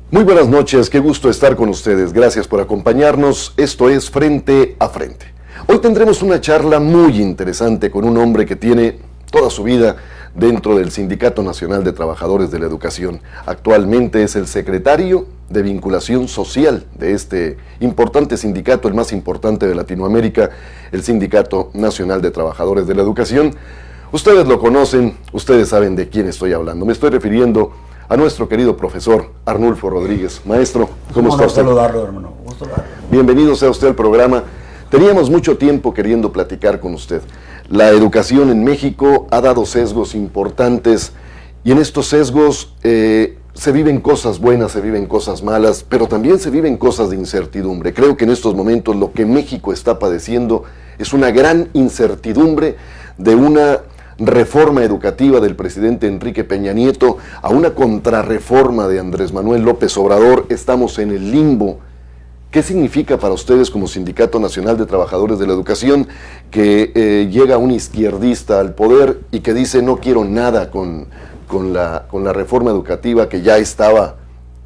Muy buenas noches, qué gusto estar con ustedes. Gracias por acompañarnos. Esto es Frente a Frente. Hoy tendremos una charla muy interesante con un hombre que tiene toda su vida dentro del Sindicato Nacional de Trabajadores de la Educación. Actualmente es el secretario de Vinculación Social de este importante sindicato, el más importante de Latinoamérica, el Sindicato Nacional de Trabajadores de la Educación. Ustedes lo conocen, ustedes saben de quién estoy hablando. Me estoy refiriendo a nuestro querido profesor Arnulfo Rodríguez. Maestro, ¿cómo está usted? Saludarlo, hermano. Gusto saludarlo. Bienvenido sea usted al programa. Teníamos mucho tiempo queriendo platicar con usted. La educación en México ha dado sesgos importantes y en estos sesgos se viven cosas buenas, se viven cosas malas, pero también se viven cosas de incertidumbre. Creo que en estos momentos lo que México está padeciendo es una gran incertidumbre de una reforma educativa del presidente Enrique Peña Nieto a una contrarreforma de Andrés Manuel López Obrador. Estamos en el limbo. ¿Qué significa para ustedes como Sindicato Nacional de Trabajadores de la Educación que llega un izquierdista al poder y que dice no quiero nada con la reforma educativa que ya estaba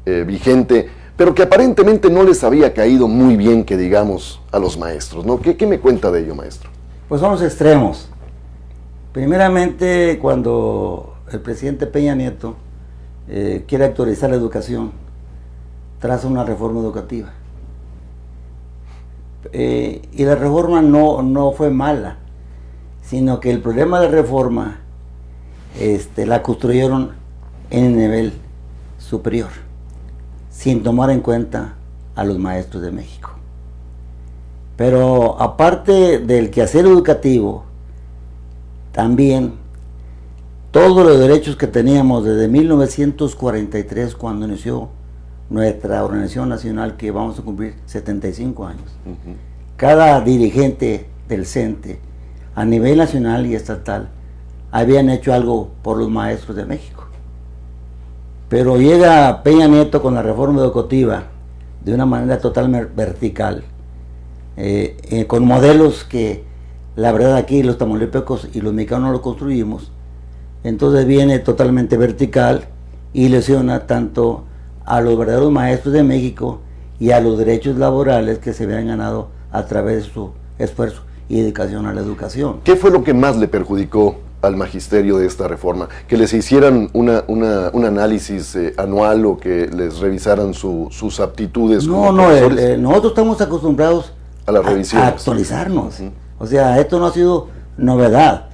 vigente, pero que aparentemente no les había caído muy bien, que digamos, a los maestros, ¿no? ¿Qué me cuenta de ello, maestro? Pues son los extremos. Primeramente, cuando el presidente Peña Nieto quiere actualizar la educación, traza una reforma educativa. Y la reforma no fue mala, sino que el problema de la reforma la construyeron en el nivel superior, sin tomar en cuenta a los maestros de México. Pero aparte del quehacer educativo, también todos los derechos que teníamos desde 1943, cuando inició nuestra organización nacional, que vamos a cumplir 75 años. Cada dirigente del CENTE, a nivel nacional y estatal, habían hecho algo por los maestros de México. Pero llega Peña Nieto con la reforma educativa de una manera totalmente vertical, con modelos que la verdad aquí los tamaulipecos y los mexicanos no lo construimos. Entonces viene totalmente vertical y lesiona tanto a los verdaderos maestros de México y a los derechos laborales que se habían ganado a través de su esfuerzo y dedicación a la educación. ¿Qué fue lo que más le perjudicó al magisterio de esta reforma? ¿Que les hicieran un análisis anual o que les revisaran sus aptitudes? Nosotros estamos acostumbrados a la revisión, a actualizarnos. O sea, esto no ha sido novedad.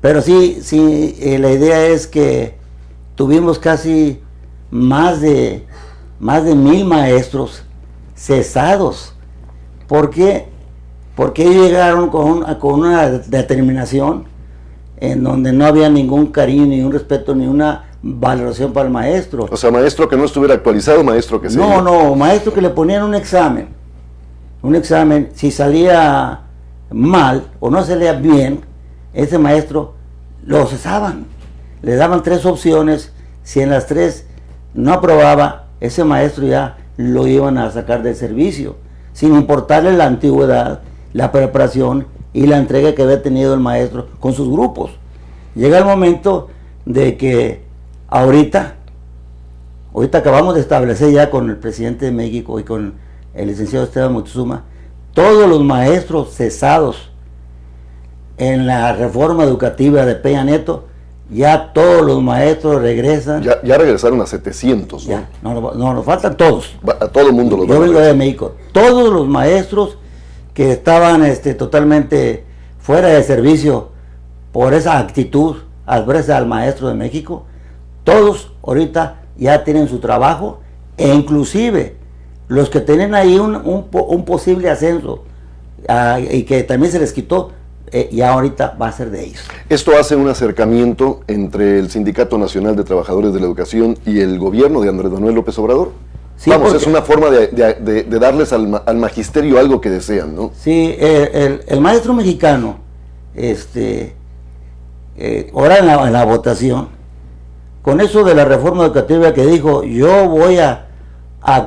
Pero sí, la idea es que tuvimos casi más de 1000 maestros cesados. ¿Por qué? Porque llegaron con una determinación en donde no había ningún cariño, ni un respeto, ni una valoración para el maestro. O sea, maestro que no estuviera actualizado, maestro que sí. Maestro que le ponían un examen, si salía mal o no salía bien, ese maestro lo cesaban. Le daban 3 opciones, si en las 3 no aprobaba, ese maestro ya lo iban a sacar del servicio, sin importarle la antigüedad, la preparación y la entrega que había tenido el maestro con sus grupos. Llega el momento de que ahorita acabamos de establecer ya con el presidente de México y con el licenciado Esteban Moctezuma, todos los maestros cesados en la reforma educativa de Peña Nieto, ya todos los maestros regresan. Ya regresaron a 700, ¿no? Ya, nos faltan todos. A todo el mundo los Yo vengo de México. Todos los maestros que estaban totalmente fuera de servicio por esa actitud adversa al maestro de México, todos ahorita ya tienen su trabajo, e inclusive los que tienen ahí un posible ascenso y que también se les quitó, ya ahorita va a ser de ellos. Esto hace un acercamiento entre el Sindicato Nacional de Trabajadores de la Educación y el gobierno de Andrés Manuel López Obrador. Sí, vamos, es una forma de darles al magisterio algo que desean, ¿no? Sí, el maestro mexicano, ahora en la votación, con eso de la reforma educativa que dijo, yo voy a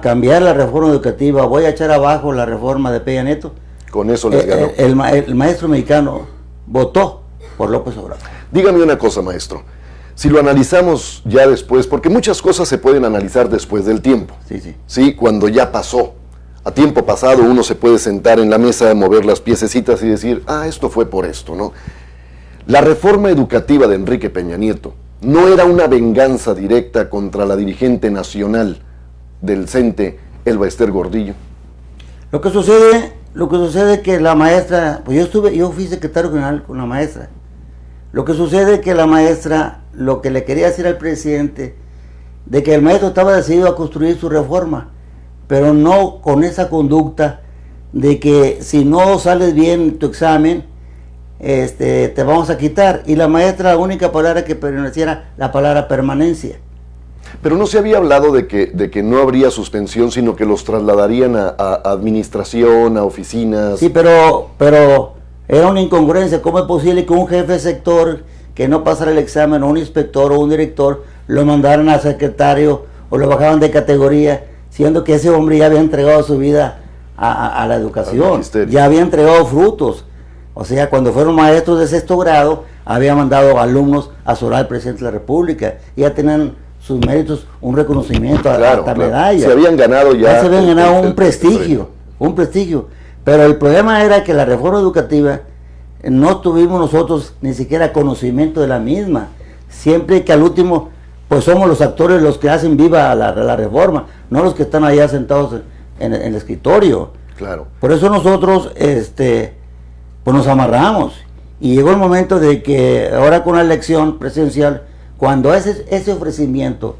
cambiar la reforma educativa, voy a echar abajo la reforma de Peña Nieto. Con eso les ganó. El maestro mexicano votó por López Obrador. Dígame una cosa, maestro. Si lo analizamos ya después, porque muchas cosas se pueden analizar después del tiempo. Sí, sí. Sí, cuando ya pasó. A tiempo pasado uno se puede sentar en la mesa, mover las piececitas y decir, esto fue por esto, ¿no? La reforma educativa de Enrique Peña Nieto no era una venganza directa contra la dirigente nacional del CENTE, Elba Ester Gordillo. Lo que sucede es que la maestra, pues yo fui secretario general con la maestra. Lo que sucede es que la maestra, lo que le quería decir al presidente, de que el maestro estaba decidido a construir su reforma, pero no con esa conducta de que si no sales bien tu examen, te vamos a quitar. Y la maestra, la única palabra que permaneciera, la palabra permanencia. Pero no se había hablado de que no habría suspensión, sino que los trasladarían a administración, a oficinas. Sí, pero era una incongruencia. ¿Cómo es posible que un jefe de sector que no pasara el examen, o un inspector o un director, lo mandaran a secretario o lo bajaban de categoría, siendo que ese hombre ya había entregado su vida a la educación, ya había entregado frutos? O sea, cuando fueron maestros de 6º grado, había mandado alumnos a asesorar al presidente de la República, y ya tenían sus méritos, un reconocimiento, hasta medalla. Se habían ganado ya. Se habían ganado un prestigio. Pero el problema era que la reforma educativa no tuvimos nosotros ni siquiera conocimiento de la misma. Siempre que al último, pues somos los actores los que hacen viva la reforma, no los que están allá sentados en el escritorio. Claro. Por eso nosotros, pues nos amarramos. Y llegó el momento de que ahora con la elección presidencial, cuando ese ofrecimiento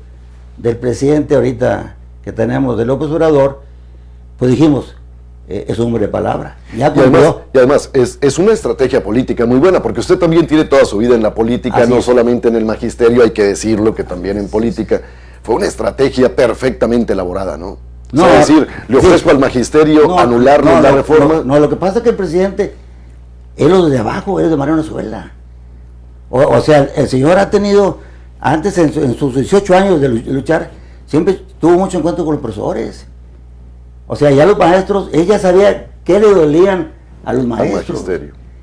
del presidente ahorita que tenemos, de López Obrador, pues dijimos, es hombre de palabra. Y además es una estrategia política muy buena, porque usted también tiene toda su vida en la política, no solamente en el magisterio, hay que decirlo, que también en política. Fue una estrategia perfectamente elaborada, ¿no? No, es decir, le ofrezco al magisterio anularle la reforma. No, lo que pasa es que el presidente, él es de abajo, él es de Mariano Azuela. O sea, el señor ha tenido, antes en sus 18 años de luchar, siempre tuvo mucho encuentro con los profesores. O sea, ya los maestros, ella sabía qué le dolían a los maestros.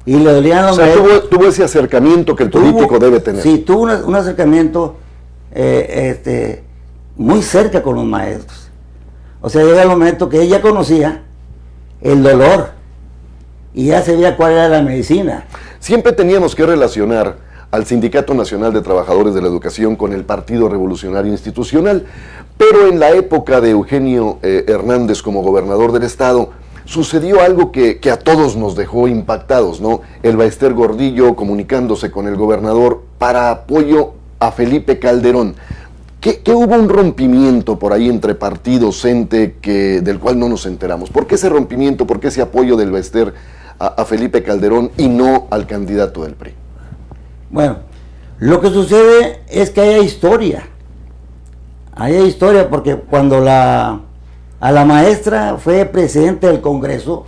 Y le dolían a los maestros. Tuvo ese acercamiento que el político debe tener. Sí, tuvo un acercamiento muy cerca con los maestros. O sea, llega el momento que ella conocía el dolor y ya sabía cuál era la medicina. Siempre teníamos que relacionar al Sindicato Nacional de Trabajadores de la Educación con el Partido Revolucionario Institucional, pero en la época de Eugenio Hernández como gobernador del estado, sucedió algo que a todos nos dejó impactados, ¿no? Elba Ester Gordillo comunicándose con el gobernador para apoyo a Felipe Calderón. ¿Qué hubo un rompimiento por ahí entre partidos, CENTE, del cual no nos enteramos? ¿Por qué ese rompimiento, por qué ese apoyo de Elba Ester a Felipe Calderón y no al candidato del PRI? Bueno, lo que sucede es que hay historia. Hay historia porque cuando a la maestra fue presidente del Congreso,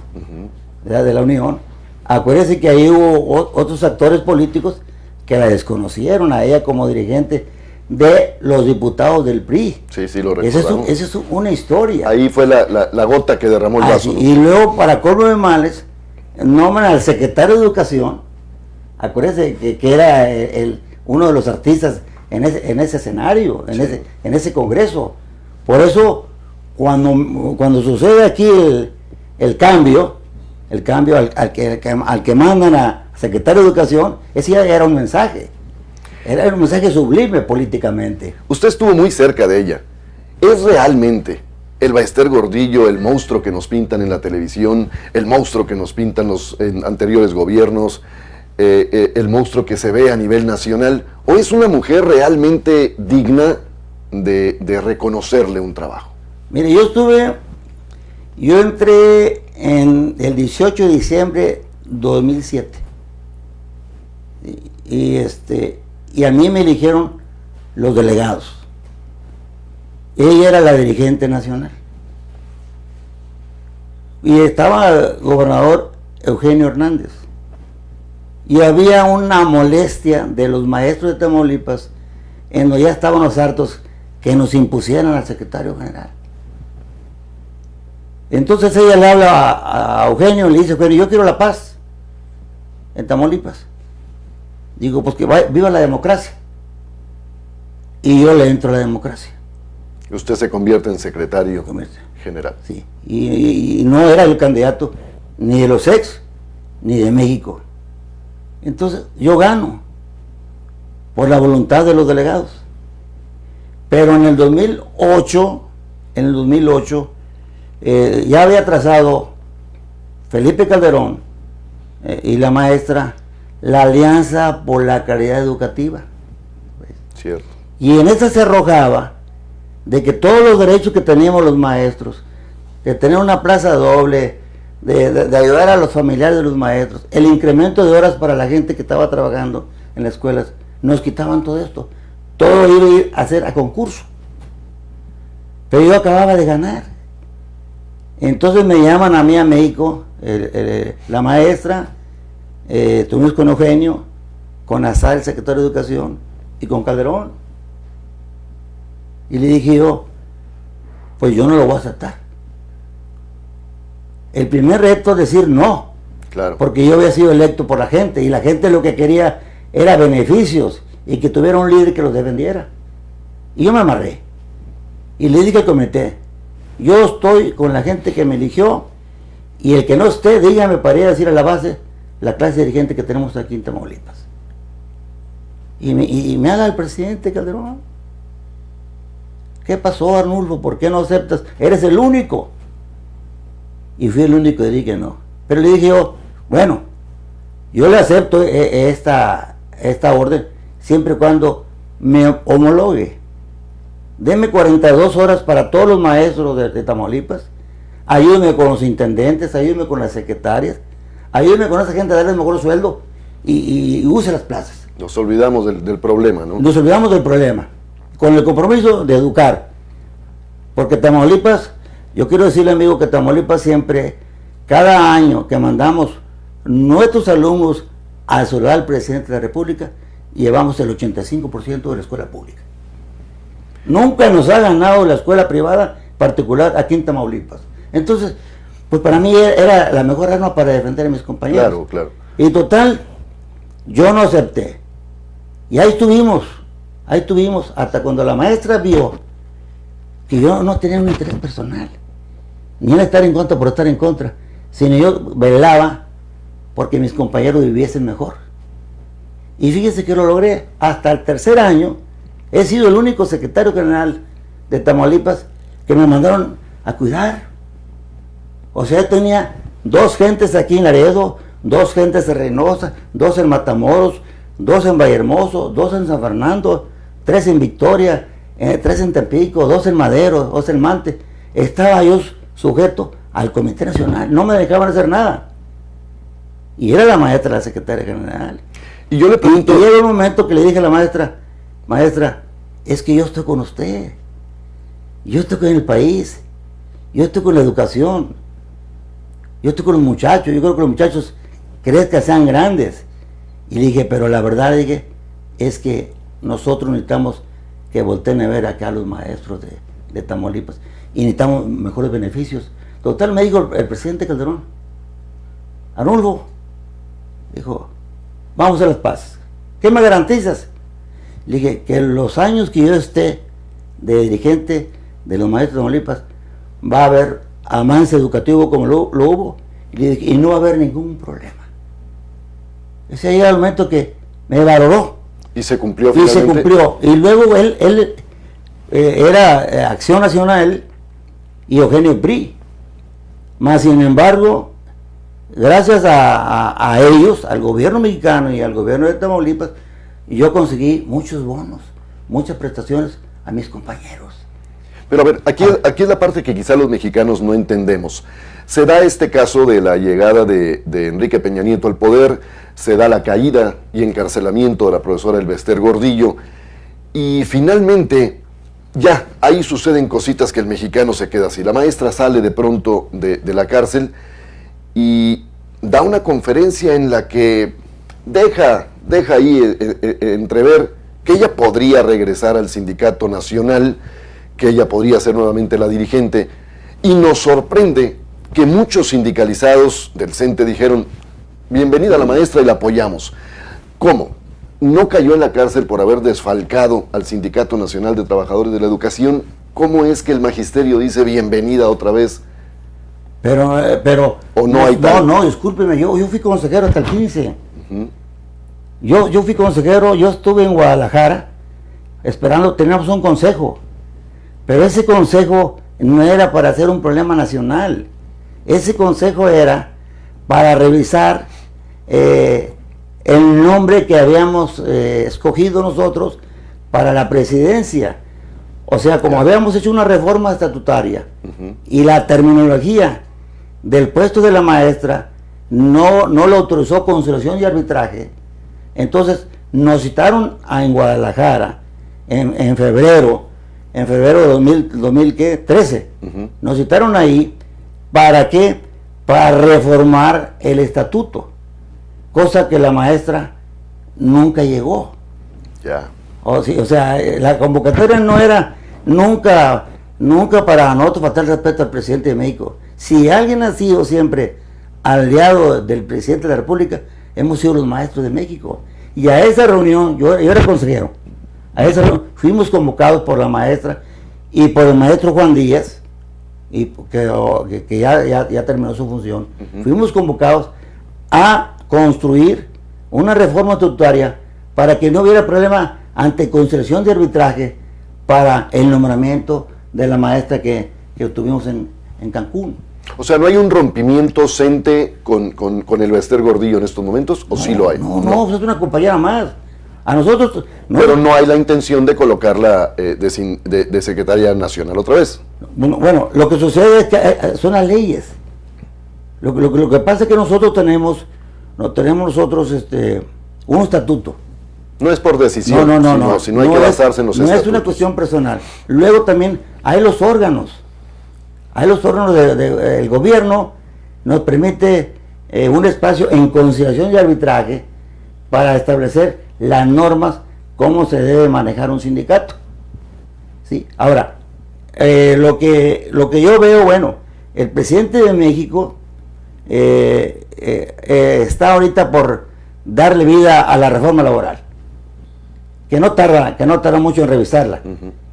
de la Unión, acuérdense que ahí hubo otros actores políticos que la desconocieron a ella como dirigente de los diputados del PRI. Sí, lo recordamos. Esa es una historia. Ahí fue la gota que derramó el vaso. Y luego, para colmo de males, nombran al secretario de Educación, acuérdense que era uno de los artistas en ese escenario, en ese congreso. Por eso, cuando sucede aquí el cambio al que mandan a secretario de Educación, ese ya era un mensaje. Era un mensaje sublime políticamente. Usted estuvo muy cerca de ella. ¿Es realmente Elba Ester Gordillo el monstruo que nos pintan en la televisión, el monstruo que nos pintan los anteriores gobiernos, el monstruo que se ve a nivel nacional? ¿O es una mujer realmente digna de reconocerle un trabajo? Mire, yo entré en el 18 de diciembre 2007. Y a mí me eligieron los delegados. Ella era la dirigente nacional. Y estaba el gobernador Eugenio Hernández. Y había una molestia de los maestros de Tamaulipas, en donde ya estaban los hartos que nos impusieran al secretario general. Entonces ella le habla a Eugenio y le dice: Eugenio, yo quiero la paz en Tamaulipas. Digo, pues que viva la democracia. y yo le entro a la democracia. Usted se convierte en secretario general. Sí, y no era el candidato ni de los ex, ni de México. Entonces, yo gano por la voluntad de los delegados. Pero en el 2008, ya había trazado Felipe Calderón y la maestra la Alianza por la Calidad Educativa. Cierto. Y en esa se arrojaba de que todos los derechos que teníamos los maestros, de tener una plaza doble, de ayudar a los familiares de los maestros, el incremento de horas para la gente que estaba trabajando en las escuelas, nos quitaban todo esto. Todo iba a ir a hacer a concurso. Pero yo acababa de ganar. Entonces me llaman a mí a México, la maestra, tuvimos con Eugenio, con Azar, el secretario de Educación, y con Calderón. Y le dije yo, pues yo no lo voy a aceptar. El primer reto es decir no. Claro. Porque yo había sido electo por la gente, y la gente lo que quería era beneficios, y que tuviera un líder que los defendiera. Y yo me amarré. Y le dije al comité, yo estoy con la gente que me eligió, y el que no esté, dígame para ir a decir a la base la clase dirigente que tenemos aquí en Tamaulipas. Y me habla el presidente Calderón. ¿Qué pasó, Arnulfo? ¿Por qué no aceptas? Eres el único. Y fui el único que dije no. Pero le dije yo, bueno, yo le acepto esta orden siempre y cuando me homologue. Deme 42 horas para todos los maestros de Tamaulipas. Ayúdeme con los intendentes, ayúdeme con las secretarias, ayúdeme con esa gente a darles mejor sueldo y use las plazas. Nos olvidamos del problema, ¿no? Nos olvidamos del problema, con el compromiso de educar. Porque Tamaulipas, yo quiero decirle, amigo, que Tamaulipas siempre, cada año que mandamos nuestros alumnos a saludar al presidente de la República, llevamos el 85% de la escuela pública. Nunca nos ha ganado la escuela privada particular aquí en Tamaulipas. Entonces, pues para mí era la mejor arma para defender a mis compañeros. Claro, claro. Y total, yo no acepté. Y ahí estuvimos, hasta cuando la maestra vio que yo no tenía un interés personal, ni en estar en contra por estar en contra, sino yo velaba porque mis compañeros viviesen mejor. Y fíjese que lo logré. Hasta el tercer año he sido el único secretario general de Tamaulipas que me mandaron a cuidar. O sea, tenía 2 gentes aquí en Laredo, 2 gentes en Reynosa, 2 en Matamoros, 2 en Vallehermoso, 2 en San Fernando, 3 en Victoria, 3 en Tampico, 2 en Madero, 2 en Mante. Estaba yo sujeto al Comité Nacional, no me dejaban hacer nada. Y era la maestra la secretaria general. Y yo le pregunto... Y llegó un momento que le dije a la maestra, es que yo estoy con usted, yo estoy con el país, yo estoy con la educación, yo estoy con los muchachos, yo creo que los muchachos crezcan, sean grandes. Y le dije, pero la verdad, dije, es que nosotros necesitamos que volteen a ver acá a los maestros de Tamaulipas y necesitamos mejores beneficios. Total, me dijo el presidente Calderón, Arnulfo, dijo, vamos a las paces. ¿Qué me garantizas? Le dije, que los años que yo esté de dirigente de los maestros de Tamaulipas, va a haber avance educativo como lo hubo, y le dije, y no va a haber ningún problema. Ese era el momento que me valoró. Y se cumplió finalmente. Y se cumplió. Y luego él era Acción Nacional y Eugenio PRI. Más sin embargo, gracias a ellos, al gobierno mexicano y al gobierno de Tamaulipas, yo conseguí muchos bonos, muchas prestaciones a mis compañeros. Pero a ver, aquí es la parte que quizá los mexicanos no entendemos. Se da este caso de la llegada de Enrique Peña Nieto al poder, se da la caída y encarcelamiento de la profesora Elbester Gordillo, y finalmente ya ahí suceden cositas que el mexicano se queda así. La maestra sale de pronto de la cárcel y da una conferencia en la que deja ahí entrever que ella podría regresar al Sindicato Nacional, que ella podría ser nuevamente la dirigente, y nos sorprende que muchos sindicalizados del CENTE dijeron, bienvenida a la maestra y la apoyamos. ¿Cómo? no cayó en la cárcel por haber desfalcado al Sindicato Nacional de Trabajadores de la Educación, ¿cómo es que el magisterio dice bienvenida otra vez? Pero ¿O no hay tal? No, discúlpeme, yo fui consejero hasta el 15. Yo fui consejero, yo estuve en Guadalajara esperando, teníamos un consejo, pero ese consejo no era para hacer un problema nacional, ese consejo era para revisar el nombre que habíamos escogido nosotros para la presidencia. O sea, como habíamos hecho una reforma estatutaria y la terminología del puesto de la maestra no lo autorizó conciliación y arbitraje, entonces nos citaron en Guadalajara en febrero de 2013. Nos citaron ahí, ¿para qué? Para reformar el estatuto, cosa que la maestra nunca llegó. Ya. O sea, la convocatoria no era nunca para nosotros faltar el respeto al presidente de México. Si alguien ha sido siempre aliado del presidente de la República, hemos sido los maestros de México. Y a esa reunión, yo era consejero, a esa reunión fuimos convocados por la maestra y por el maestro Juan Díaz, y que ya terminó su función. Fuimos convocados a construir una reforma estatutaria para que no hubiera problema ante conciliación de arbitraje para el nombramiento de la maestra que obtuvimos en Cancún. O sea, ¿no hay un rompimiento CENTE con el Bester Gordillo en estos momentos? ¿O sí lo hay? No, pues es una compañera más. A nosotros... Pero no hay la intención de colocarla de secretaria nacional otra vez. Bueno, lo que sucede es que son las leyes. Lo que pasa es que nosotros tenemos un estatuto. No es por decisión, sino hay que basarse en los estatutos. No es una estatutos. cuestión personal. Luego también hay los órganos. El gobierno nos permite un espacio en conciliación y arbitraje para establecer las normas, cómo se debe manejar un sindicato. ¿Sí? Ahora, lo que yo veo, bueno, el presidente de México está ahorita por darle vida a la reforma laboral, que no tarda mucho en revisarla,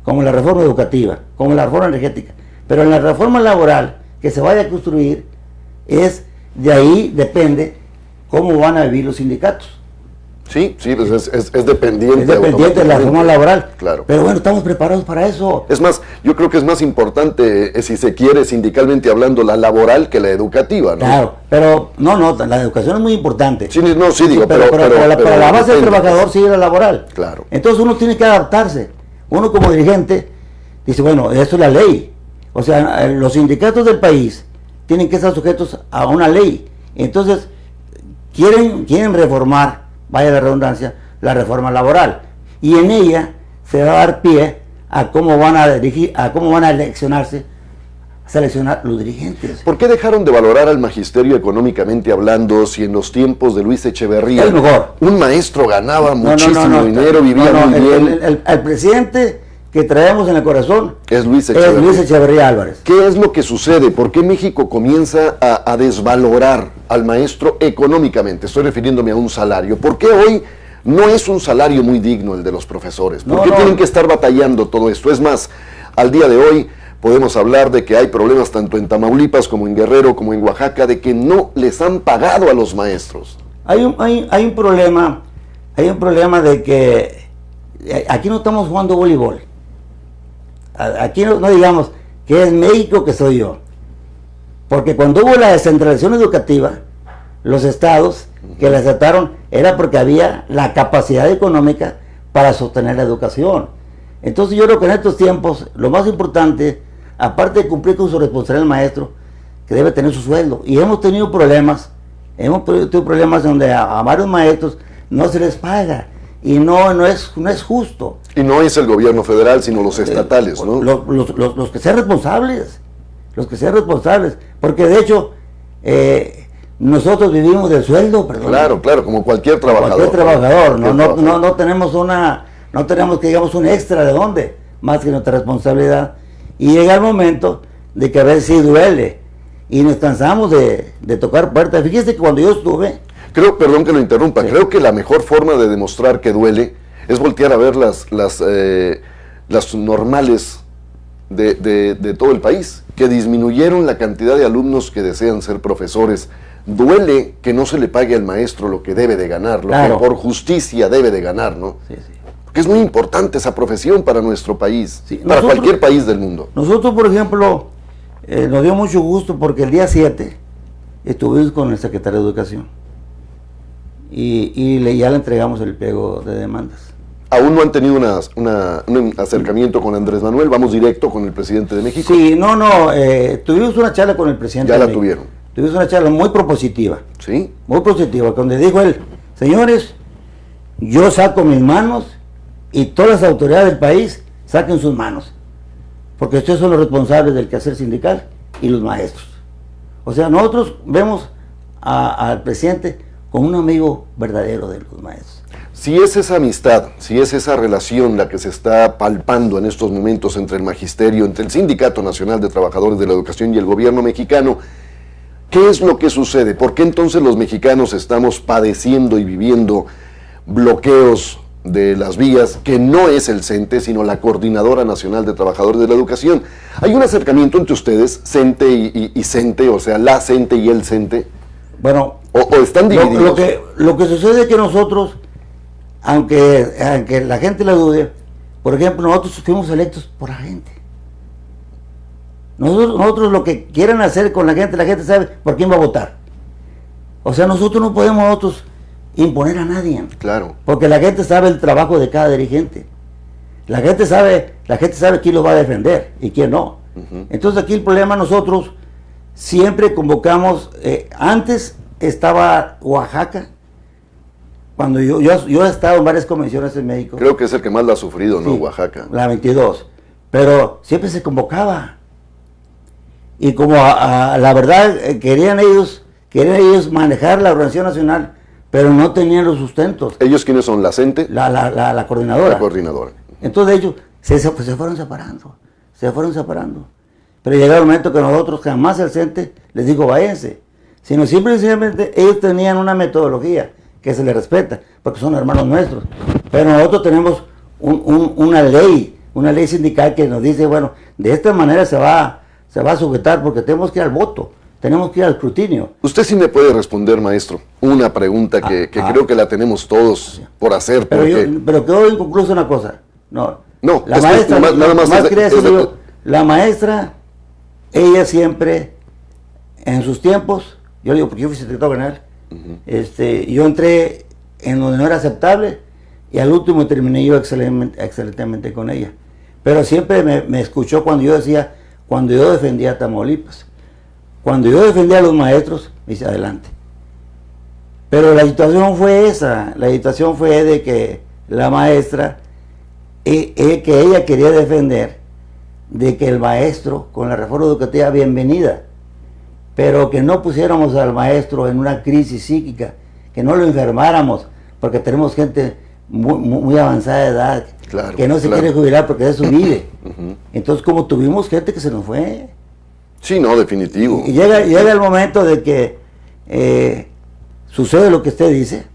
como la reforma educativa, como la reforma energética. Pero en la reforma laboral que se vaya a construir, de ahí depende cómo van a vivir los sindicatos. Sí, pues es dependiente. Es dependiente de la reforma laboral. Claro. Pero bueno, estamos preparados para eso. Es más, yo creo que es más importante, si se quiere, sindicalmente hablando, la laboral que la educativa, ¿no? Claro, pero no, la educación es muy importante. Sí, digo, pero la base del trabajador sigue la laboral. Claro. Entonces uno tiene que adaptarse. Uno como dirigente dice, bueno, eso es la ley. O sea, los sindicatos del país tienen que estar sujetos a una ley. Entonces, quieren reformar, vaya la redundancia, la reforma laboral. Y en ella se va a dar pie a cómo van a dirigir, a cómo van a seleccionar los dirigentes. ¿Por qué dejaron de valorar al magisterio económicamente hablando si en los tiempos de Luis Echeverría el mejor un maestro ganaba muchísimo dinero, vivía muy bien? El presidente que traemos en el corazón es Luis Echeverría Álvarez. ¿Qué es lo que sucede? ¿Por qué México comienza a desvalorar al maestro económicamente? Estoy refiriéndome a un salario. ¿Por qué hoy no es un salario muy digno el de los profesores? ¿Por qué tienen que estar batallando todo esto? Es más, al día de hoy podemos hablar de que hay problemas tanto en Tamaulipas como en Guerrero como en Oaxaca de que no les han pagado a los maestros. Hay un problema de que aquí no estamos jugando voleibol. Aquí no digamos que es México que soy yo, porque cuando hubo la descentralización educativa, los estados que la aceptaron era porque había la capacidad económica para sostener la educación. Entonces yo creo que en estos tiempos lo más importante, aparte de cumplir con su responsabilidad del maestro, que debe tener su sueldo, y hemos tenido problemas donde a varios maestros no se les paga. Y no es justo. Y no es el gobierno federal, sino los estatales, ¿no? Los que sean responsables. Porque de hecho, nosotros vivimos del sueldo, perdón. Claro, como cualquier trabajador. No tenemos que digamos un extra de dónde, más que nuestra responsabilidad. Y llega el momento de que a veces sí duele. Y nos cansamos de tocar puertas. Fíjese que cuando yo estuve... Creo, perdón que lo interrumpa, sí. Creo que la mejor forma de demostrar que duele es voltear a ver las normales de todo el país, que disminuyeron la cantidad de alumnos que desean ser profesores. Duele que no se le pague al maestro lo que debe de ganar, lo que por justicia debe de ganar, ¿no? Sí, sí. Porque es muy importante esa profesión para nuestro país, sí, para cualquier país del mundo. Nosotros, por ejemplo, nos dio mucho gusto porque el día 7 estuvimos con el secretario de Educación y ya le entregamos el pliego de demandas. ¿Aún no han tenido un acercamiento con Andrés Manuel? ¿Vamos directo con el presidente de México? Sí, tuvimos una charla con el presidente de México. Ya la tuvieron. Tuvimos una charla muy propositiva. ¿Sí? Muy positiva, donde dijo él, señores, yo saco mis manos y todas las autoridades del país saquen sus manos, porque ustedes son los responsables del quehacer sindical y los maestros. O sea, nosotros vemos al presidente como un amigo verdadero de los maestros. Si es esa amistad, si es esa relación la que se está palpando en estos momentos entre el magisterio, entre el Sindicato Nacional de Trabajadores de la Educación y el gobierno mexicano, ¿qué es lo que sucede? ¿Por qué entonces los mexicanos estamos padeciendo y viviendo bloqueos de las vías, que no es el CENTE, sino la Coordinadora Nacional de Trabajadores de la Educación? ¿Hay un acercamiento entre ustedes, CENTE y CENTE, o sea, la CENTE y el CENTE? Bueno, ¿O están divididos? Lo que sucede es que nosotros, aunque la gente la dude, por ejemplo, nosotros fuimos electos por la gente. Nosotros lo que quieren hacer con la gente sabe por quién va a votar. O sea, nosotros no podemos imponer a nadie. Claro. Porque la gente sabe el trabajo de cada dirigente. La gente sabe quién lo va a defender y quién no. Entonces aquí el problema, nosotros siempre convocamos, antes estaba Oaxaca, cuando yo he estado en varias convenciones en México. Creo que es el que más la ha sufrido, ¿no? Sí, Oaxaca. La 22. Pero siempre se convocaba. Y como la verdad querían ellos manejar la organización nacional, pero no tenían los sustentos. ¿Ellos quiénes son? ¿La CENTE? La coordinadora. La coordinadora. Entonces ellos se fueron separando. Pero llegó el momento que nosotros, jamás el CENTE les dijo váyanse, sino simplemente ellos tenían una metodología que se les respeta, porque son hermanos nuestros. Pero nosotros tenemos una ley sindical que nos dice, bueno, de esta manera se va a sujetar, porque tenemos que ir al voto, tenemos que ir al escrutinio. Usted sí me puede responder, maestro, una pregunta que creo que la tenemos todos por hacer. Pero quedó inconclusa una cosa. No, la maestra, la maestra, ella siempre, en sus tiempos, yo digo porque yo fui secretario general, yo entré en donde no era aceptable y al último terminé yo excelentemente con ella. Pero siempre me escuchó cuando yo defendía a Tamaulipas. Cuando yo defendía a los maestros, me dice adelante. Pero la situación fue esa, de que la maestra, que ella quería defender de que el maestro, con la reforma educativa, bienvenida, pero que no pusiéramos al maestro en una crisis psíquica, que no lo enfermáramos, porque tenemos gente muy avanzada de edad, claro, que no se quiere jubilar porque es su vida. Entonces, como tuvimos gente que se nos fue. Sí, no, definitivo. Y llega el momento de que sucede lo que usted dice,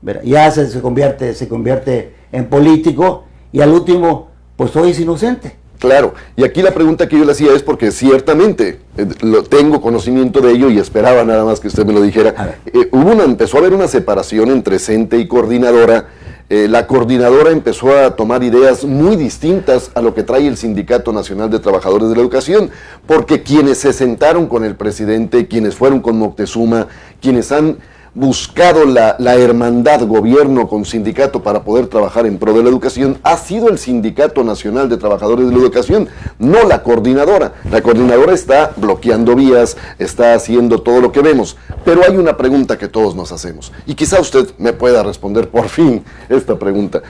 ¿verdad? Ya se convierte en político y al último, pues hoy es inocente. Claro, y aquí la pregunta que yo le hacía es porque ciertamente tengo conocimiento de ello y esperaba nada más que usted me lo dijera. Empezó a haber una separación entre CENTE y coordinadora. La coordinadora empezó a tomar ideas muy distintas a lo que trae el Sindicato Nacional de Trabajadores de la Educación, porque quienes se sentaron con el presidente, quienes fueron con Moctezuma, quienes han buscado la hermandad gobierno con sindicato para poder trabajar en pro de la educación, ha sido el Sindicato Nacional de Trabajadores de la Educación, no la coordinadora. La coordinadora está bloqueando vías, está haciendo todo lo que vemos, pero hay una pregunta que todos nos hacemos, y quizá usted me pueda responder por fin esta pregunta.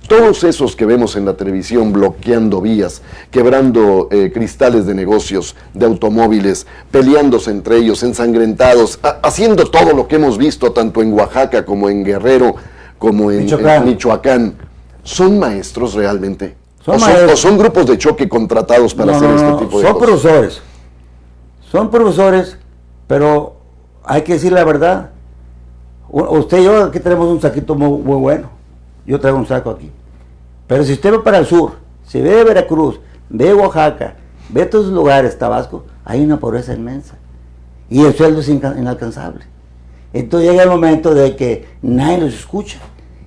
Todos esos que vemos en la televisión bloqueando vías, quebrando cristales de negocios, de automóviles, peleándose entre ellos, ensangrentados, haciendo todo lo que hemos visto tanto en Oaxaca como en Guerrero, como en Michoacán, ¿son maestros realmente? ¿O son grupos de choque contratados para hacer este tipo de cosas? Son profesores, pero hay que decir la verdad, Usted y yo aquí tenemos un saquito muy bueno. Yo traigo un saco aquí. Pero si usted va para el sur, si ve Veracruz, ve Oaxaca, ve todos los lugares, Tabasco, hay una pobreza inmensa. Y el sueldo es inalcanzable. Entonces llega el momento de que nadie los escucha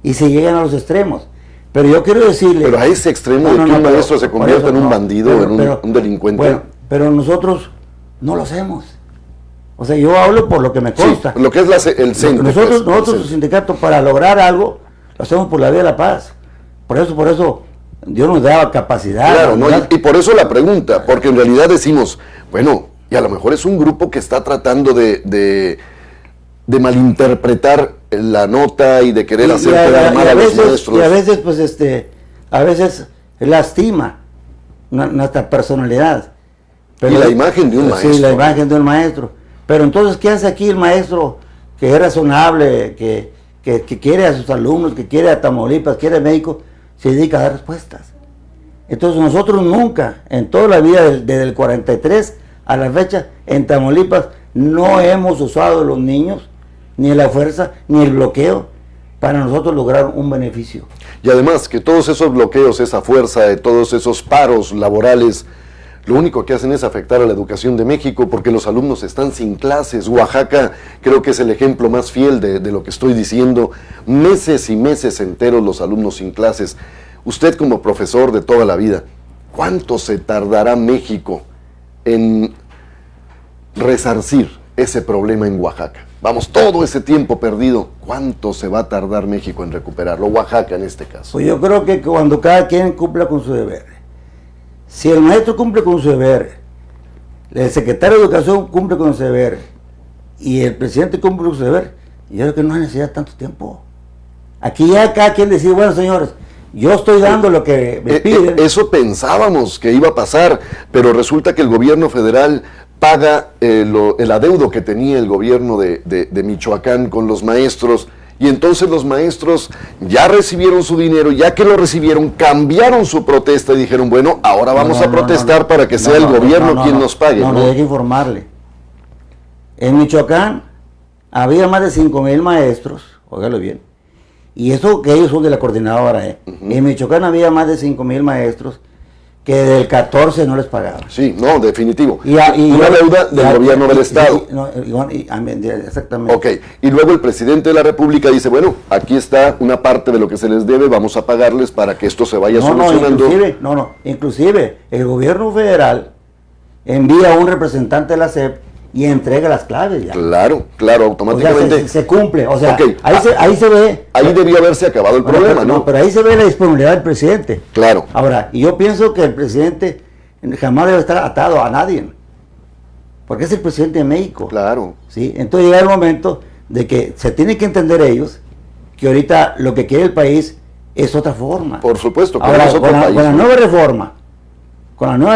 y se llegan a los extremos. Pero yo quiero decirle... Pero a ese extremo de que un maestro se convierta en un bandido, un delincuente... Bueno, pero nosotros no lo hacemos. O sea, yo hablo por lo que me consta. Sí, lo que es el centro. Nosotros el sindicato, para lograr algo, lo hacemos por la vía de la paz. Por eso Dios nos da capacidad. Claro, ¿no? Y por eso la pregunta, porque en realidad decimos, bueno, y a lo mejor es un grupo que está tratando de malinterpretar la nota y de querer hacer quedar mal a los maestros. Y a veces, pues, a veces lastima nuestra personalidad. Pero, y la imagen de un maestro. Sí, la imagen de un maestro. Pero entonces, ¿qué hace aquí el maestro que es razonable, que quiere a sus alumnos, que quiere a Tamaulipas, quiere a México? Se dedica a dar respuestas. Entonces nosotros nunca, en toda la vida desde el 43 a la fecha, en Tamaulipas, no hemos usado los niños, ni la fuerza, ni el bloqueo, para nosotros lograr un beneficio. Y además que todos esos bloqueos, esa fuerza, todos esos paros laborales, lo único que hacen es afectar a la educación de México, porque los alumnos están sin clases. Oaxaca creo que es el ejemplo más fiel de lo que estoy diciendo. Meses y meses enteros los alumnos sin clases. Usted como profesor de toda la vida, ¿cuánto se tardará México en resarcir ese problema en Oaxaca? Vamos, todo ese tiempo perdido, ¿cuánto se va a tardar México en recuperarlo? Oaxaca en este caso. Pues yo creo que cuando cada quien cumpla con su deber. Si el maestro cumple con su deber, el secretario de Educación cumple con su deber y el presidente cumple con su deber, yo creo que no hay necesidad de tanto tiempo. Aquí ya cada quien decir, bueno, señores, yo estoy dando lo que me piden. Eso pensábamos que iba a pasar, pero resulta que el gobierno federal paga el adeudo que tenía el gobierno de Michoacán con los maestros. Y entonces los maestros ya recibieron su dinero, ya que lo recibieron, cambiaron su protesta y dijeron, bueno, ahora vamos a protestar para que sea el gobierno quien nos pague. No, hay que informarle. En Michoacán había más de 5,000 maestros, óigalo bien, y eso que ellos son de la coordinadora. En Michoacán había más de 5,000 maestros que del 14 no les pagaban. Sí, no, definitivo. Y una deuda del gobierno del Estado. Exactamente. Ok, y luego el presidente de la República dice, bueno, aquí está una parte de lo que se les debe, vamos a pagarles para que esto se vaya solucionando. Inclusive el gobierno federal envía a un representante de la SEP y entrega las claves ya. Claro, automáticamente. O sea, se cumple, o sea, okay. ahí se ve. Ahí debió haberse acabado el problema, ¿no? Pero ahí se ve la disponibilidad del presidente. Claro. Ahora, y yo pienso que el presidente jamás debe estar atado a nadie, porque es el presidente de México. Claro. ¿Sí? Entonces llega el momento de que se tiene que entender ellos que ahorita lo que quiere el país es otra forma. Por supuesto, ahora, con la nueva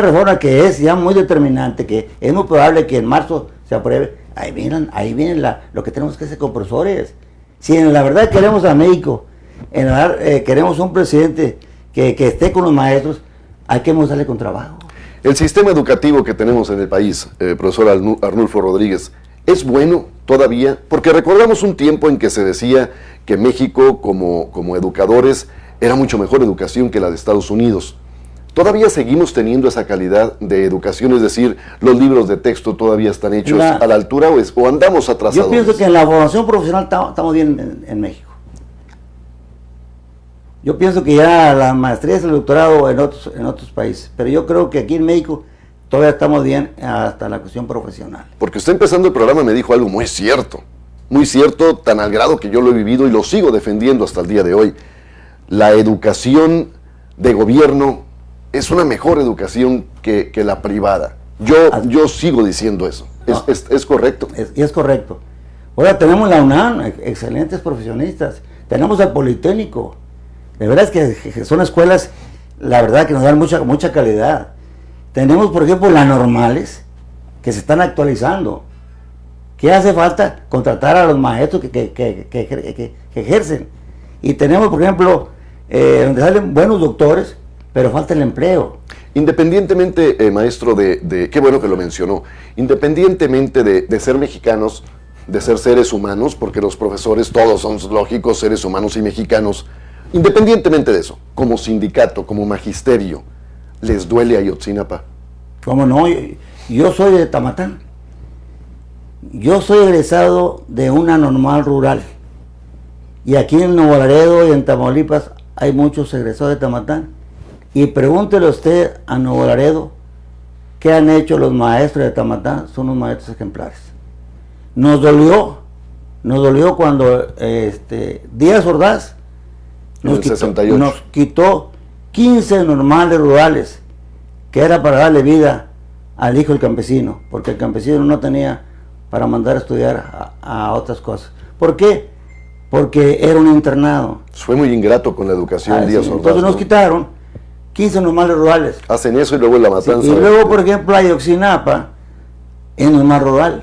reforma, que es ya muy determinante, que es muy probable que en marzo se apruebe, ahí viene lo que tenemos que hacer con profesores. Si en la verdad queremos a México, en la verdad queremos un presidente que esté con los maestros, hay que mostrarle con trabajo. El sistema educativo que tenemos en el país, profesor Arnulfo Rodríguez, ¿es bueno todavía? Porque recordamos un tiempo en que se decía que México como educadores era mucho mejor educación que la de Estados Unidos. ¿Todavía seguimos teniendo esa calidad de educación? Es decir, ¿los libros de texto todavía están hechos a la altura o andamos atrasados? Yo pienso que en la formación profesional estamos bien en México. Yo pienso que ya la maestría es el doctorado en otros países, pero yo creo que aquí en México todavía estamos bien hasta la cuestión profesional. Porque usted empezando el programa me dijo algo muy cierto, tan al grado que yo lo he vivido y lo sigo defendiendo hasta el día de hoy. La educación de gobierno es una mejor educación que la privada. Yo sigo diciendo eso. ¿Es correcto? Es correcto. Ahora tenemos la UNAM, excelentes profesionistas. Tenemos el Politécnico. De verdad es que son escuelas, la verdad, que nos dan mucha calidad. Tenemos, por ejemplo, las normales, que se están actualizando. ¿Qué hace falta? Contratar a los maestros que ejercen. Y tenemos, por ejemplo, donde salen buenos doctores, pero falta el empleo. Independientemente, maestro, qué bueno que lo mencionó, independientemente de ser mexicanos, de ser seres humanos, porque los profesores todos son lógicos, seres humanos y mexicanos, independientemente de eso, como sindicato, como magisterio, ¿les duele Ayotzinapa? ¿Cómo no? Yo soy de Tamatán. Yo soy egresado de una normal rural. Y aquí en Nuevo Laredo y en Tamaulipas hay muchos egresados de Tamatán. Y pregúntele usted a Nuevo Laredo qué han hecho los maestros de Tamatán. Son unos maestros ejemplares. Nos dolió cuando Díaz Ordaz nos quitó 15 normales rurales, que era para darle vida al hijo del campesino, porque el campesino no tenía para mandar a estudiar a otras cosas. ¿Por qué? Porque era un internado. Fue muy ingrato con la educación Díaz Ordaz. Entonces nos quitaron 15 normales rurales. Hacen eso y luego la matanza. Sí, y luego, por ejemplo, Ayotzinapa es normal rural.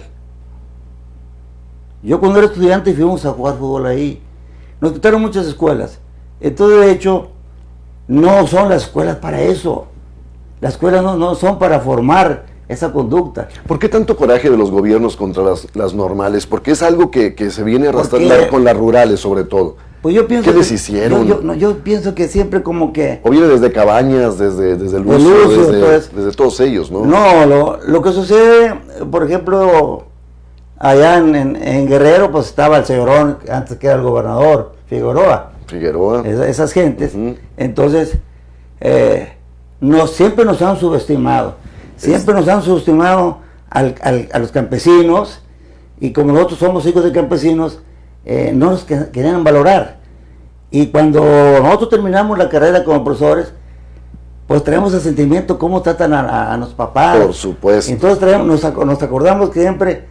Yo cuando era estudiante fuimos a jugar fútbol ahí. Nos quitaron muchas escuelas. Entonces, de hecho, no son las escuelas para eso. Las escuelas no son para formar esa conducta. ¿Por qué tanto coraje de los gobiernos contra las normales? Porque es algo que se viene arrastrando con las rurales, sobre todo. Pues yo pienso ¿Qué les hicieron? Yo pienso que siempre como que... O viene desde Cabañas, desde Lucio, desde todos ellos, ¿no? No, lo que sucede, por ejemplo, allá en Guerrero, pues estaba el señorón, antes que era el gobernador, Figueroa. Esas gentes. Entonces, siempre nos han subestimado. Siempre nos han subestimado a los campesinos, y como nosotros somos hijos de campesinos, no nos querían valorar. Y cuando nosotros terminamos la carrera como profesores, pues traemos el sentimiento cómo tratan a los papás. Por supuesto. Entonces nos acordamos que siempre,